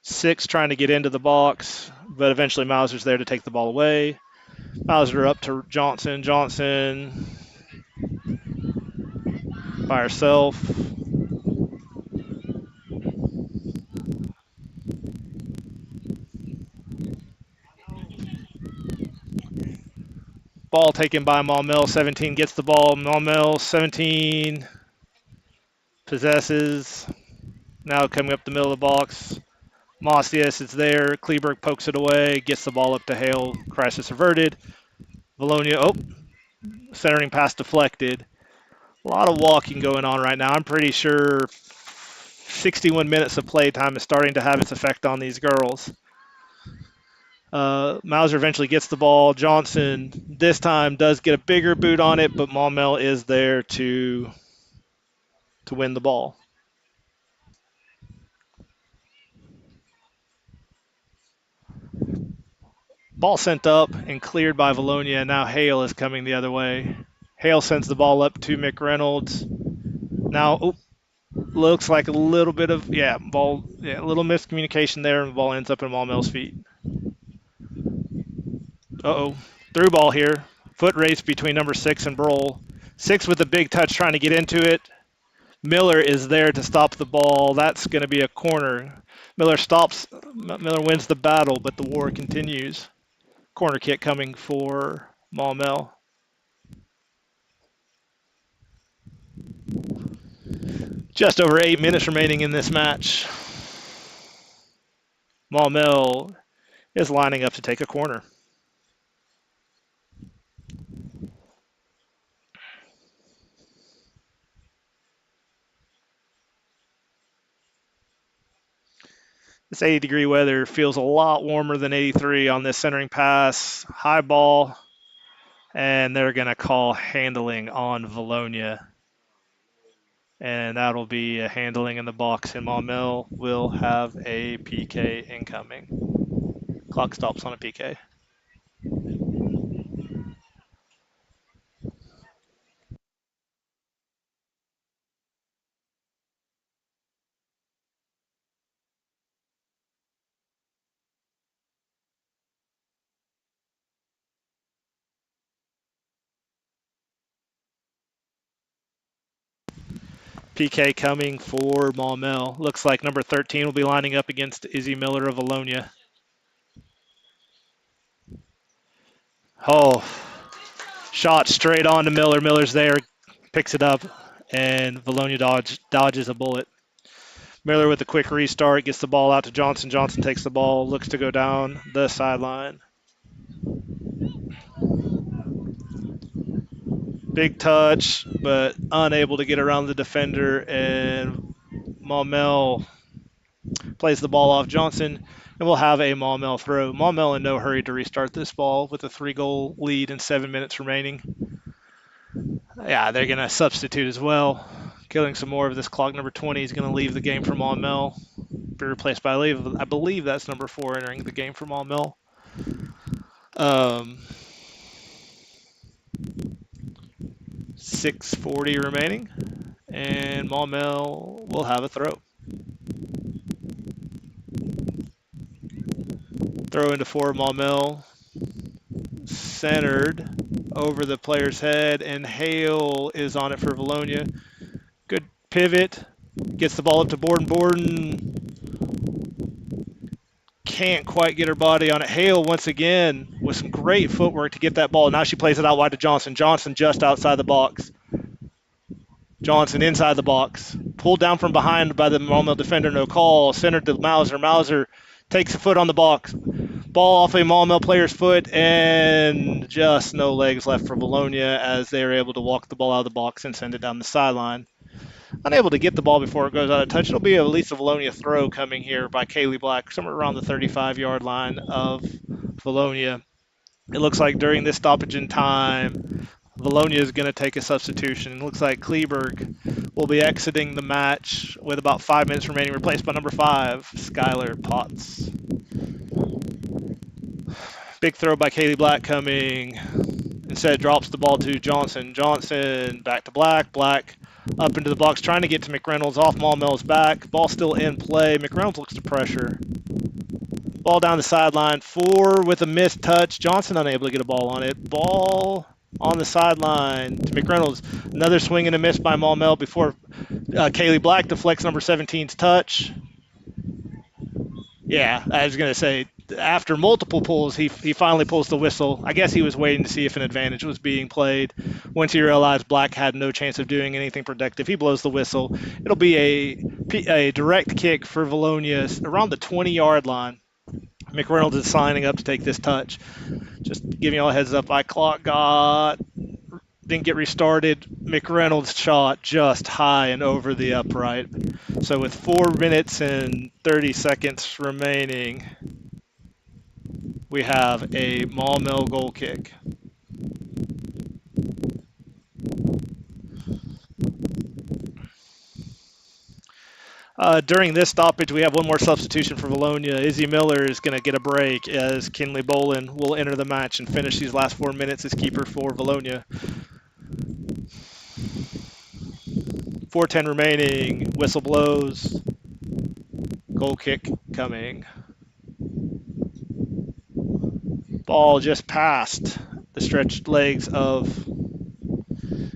Six trying to get into the box, but eventually Mauser's there to take the ball away. Mauser up to Johnson. Johnson by herself. Ball taken by Maumelle. 17 gets the ball. Maumelle, 17 possesses. Now coming up the middle of the box. Mossius is there. Kleberg pokes it away. Gets the ball up to Hale. Crisis averted. Vilonia, centering pass deflected. A lot of walking going on right now. I'm pretty sure 61 minutes of playtime is starting to have its effect on these girls. Mauser eventually gets the ball. Johnson this time does get a bigger boot on it, but Maumelle is there to win the ball. Ball sent up and cleared by Vilonia. Now Hale is coming the other way. Hale sends the ball up to McReynolds. Now, looks like a little bit of, a little miscommunication there, and the ball ends up in Maumelle's feet. Through ball here. Foot race between number 6 and Broll. 6 with a big touch trying to get into it. Miller is there to stop the ball. That's going to be a corner. Miller wins the battle, but the war continues. Corner kick coming for Maumelle. Just over 8 minutes remaining in this match. Maumelle is lining up to take a corner. This 80-degree weather feels a lot warmer than 83 on this centering pass. High ball, and they're going to call handling on Vilonia. And that'll be a handling in the box, and Maumelle will have a PK incoming. Clock stops on a PK. PK coming for Maumelle. Looks like number 13 will be lining up against Izzy Miller of Vilonia. Oh, shot straight on to Miller. Miller's there, picks it up, and Vilonia dodges a bullet. Miller with a quick restart, gets the ball out to Johnson. Johnson takes the ball, looks to go down the sideline. Big touch, but unable to get around the defender, and Maumelle plays the ball off Johnson, and we'll have a Maumelle throw. Maumelle in no hurry to restart this ball with a 3-goal lead and 7 minutes remaining. Yeah, they're going to substitute as well. Killing some more of this clock. Number 20 is going to leave the game for Maumelle. Be replaced by, I believe that's number 4 entering the game for Maumelle. 6:40 remaining, and Maumelle will have a throw. Throw into 4, Maumelle. Centered over the player's head, and Hale is on it for Vilonia. Good pivot. Gets the ball up to Borden. Borden can't quite get her body on it. Hale, once again, with some great footwork to get that ball. Now she plays it out wide to Johnson. Johnson just outside the box. Johnson inside the box. Pulled down from behind by the Maumelle defender, no call. Centered to Mauser. Mauser takes a foot on the box. Ball off a Maumelle player's foot, and just no legs left for Vilonia as they are able to walk the ball out of the box and send it down the sideline. Unable to get the ball before it goes out of touch. It'll be at least a Vilonia throw coming here by Kaylee Black, somewhere around the 35-yard line of Vilonia. It looks like during this stoppage in time, Vilonia is going to take a substitution. It looks like Kleberg will be exiting the match with about 5 minutes remaining, replaced by number 5, Skylar Potts. Big throw by Kaylee Black coming. Instead, drops the ball to Johnson. Johnson back to Black. Black up into the box, trying to get to McReynolds off Maumelle's back. Ball still in play. McReynolds looks to pressure. Ball down the sideline. 4 with a missed touch. Johnson unable to get a ball on it. Ball on the sideline to McReynolds. Another swing and a miss by Maumelle before Kaylee Black deflects number 17's touch. Yeah, I was going to say, after multiple pulls, he finally pulls the whistle. I guess he was waiting to see if an advantage was being played. Once he realized Black had no chance of doing anything productive, he blows the whistle. It'll be a direct kick for Vilonia around the 20-yard line. McReynolds is signing up to take this touch. Just giving you all a heads up, didn't get restarted. McReynolds shot just high and over the upright. So with 4 minutes and 30 seconds remaining, we have a Maumelle goal kick. During this stoppage, we have one more substitution for Vilonia. Izzy Miller is going to get a break as Kinley Bolin will enter the match and finish these last 4 minutes as keeper for Vilonia. 4:10 remaining. Whistle blows. Goal kick coming. Ball just past the stretched legs of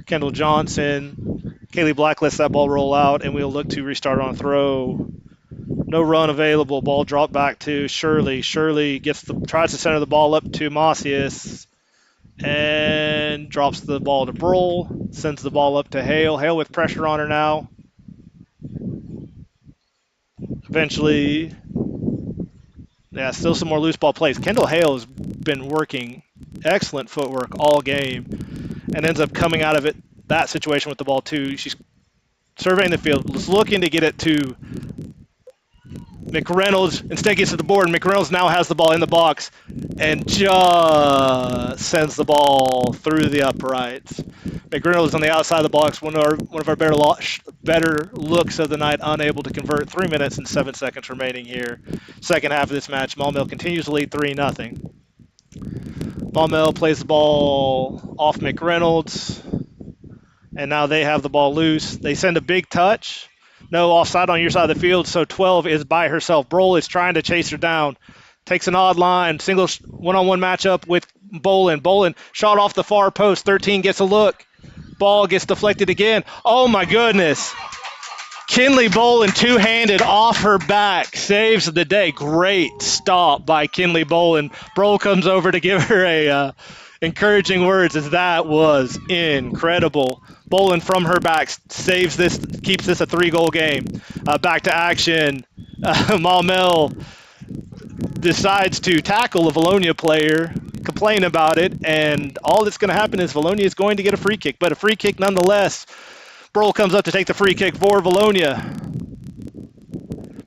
Kendall Johnson. Kaylee Black lets that ball roll out, and we'll look to restart on a throw. No run available. Ball dropped back to Shirley. Shirley tries to center the ball up to Macias and drops the ball to Brohl. Sends the ball up to Hale. Hale with pressure on her now. Eventually, yeah, still some more loose ball plays. Kendall Hale has been working excellent footwork all game and ends up coming out of that situation with the ball too. She's surveying the field, looking to get it to McReynolds. Instead gets to the board, and McReynolds now has the ball in the box and just sends the ball through the uprights. McReynolds on the outside of the box, one of our better looks of the night, unable to convert. 3 minutes and 7 seconds remaining here. Second half of this match, Maumelle continues to lead 3-0. Maumelle plays the ball off McReynolds, and now they have the ball loose. They send a big touch. No offside on your side of the field, so 12 is by herself. Brohl is trying to chase her down. Takes an odd line. Single one-on-one matchup with Bolin. Bolin shot off the far post. 13 gets a look. Ball gets deflected again. Oh, my goodness. Kinley Bolin, two-handed off her back, saves the day. Great stop by Kinley Bolin. Brohl comes over to give her a encouraging words, as that was incredible. Bolin from her back saves this, keeps this a 3-goal game. Back to action. Maumelle decides to tackle a Vilonia player, complain about it, and all that's going to happen is Vilonia is going to get a free kick, but a free kick nonetheless. Brohl comes up to take the free kick for Vilonia.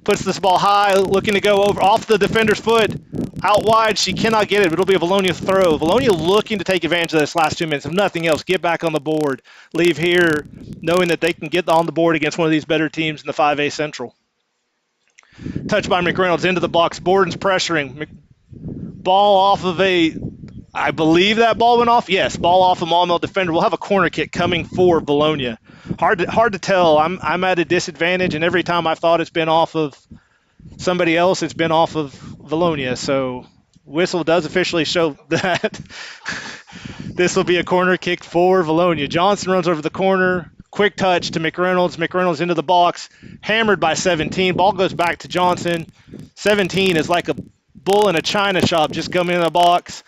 Puts this ball high, looking to go over off the defender's foot. Out wide, she cannot get it, but it'll be a Vilonia throw. Vilonia looking to take advantage of this last 2 minutes. If nothing else, get back on the board. Leave here knowing that they can get on the board against one of these better teams in the 5A Central. Touch by McReynolds into the box. Borden's pressuring. Ball off of I believe that ball went off. Yes, ball off a Maumelle defender. We'll have a corner kick coming for Vilonia. Hard to tell. I'm at a disadvantage, and every time I've thought it's been off of somebody else, it's been off of Vilonia. So whistle does officially show that this will be a corner kick for Vilonia. Johnson runs over the corner. Quick touch to McReynolds. McReynolds into the box. Hammered by 17. Ball goes back to Johnson. 17 is like a bull in a china shop, just coming in the box.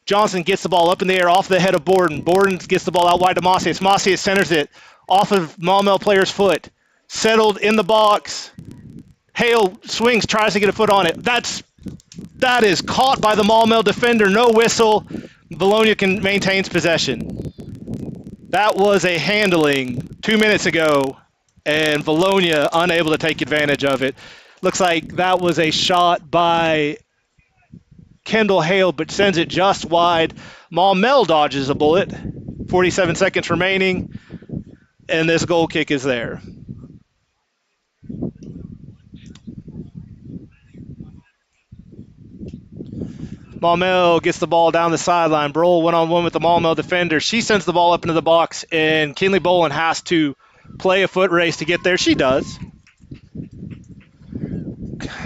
Johnson gets the ball up in the air off the head of Borden. Borden gets the ball out wide to Macias. Macias centers it off of Maumelle player's foot. Settled in the box. Hale swings, tries to get a foot on it. That is caught by the Maumelle defender. No whistle. Vilonia maintains possession. That was a handling 2 minutes ago, and Vilonia unable to take advantage of it. Looks like that was a shot by Kendall Hale, but sends it just wide. Maumelle dodges a bullet. 47 seconds remaining, and this goal kick is there. Maumelle gets the ball down the sideline. Brohl one-on-one with the Maumelle defender. She sends the ball up into the box, and Kinley Bolin has to play a foot race to get there. She does.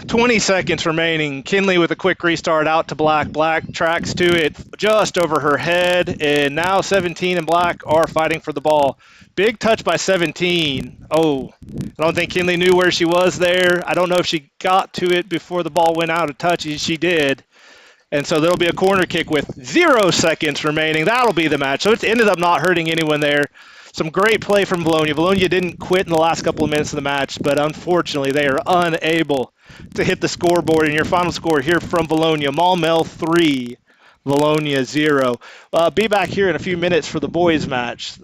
20 seconds remaining. Kinley with a quick restart out to Black. Black tracks to it just over her head, and now 17 and Black are fighting for the ball. Big touch by 17. Oh, I don't think Kinley knew where she was there. I don't know if she got to it before the ball went out of touch. She did. And so there'll be a corner kick with 0 seconds remaining. That'll be the match. So it ended up not hurting anyone there. Some great play from Vilonia. Vilonia didn't quit in the last couple of minutes of the match, but unfortunately they are unable to hit the scoreboard. And your final score here from Vilonia, Maumelle 3, Vilonia 0. Be back here in a few minutes for the boys match.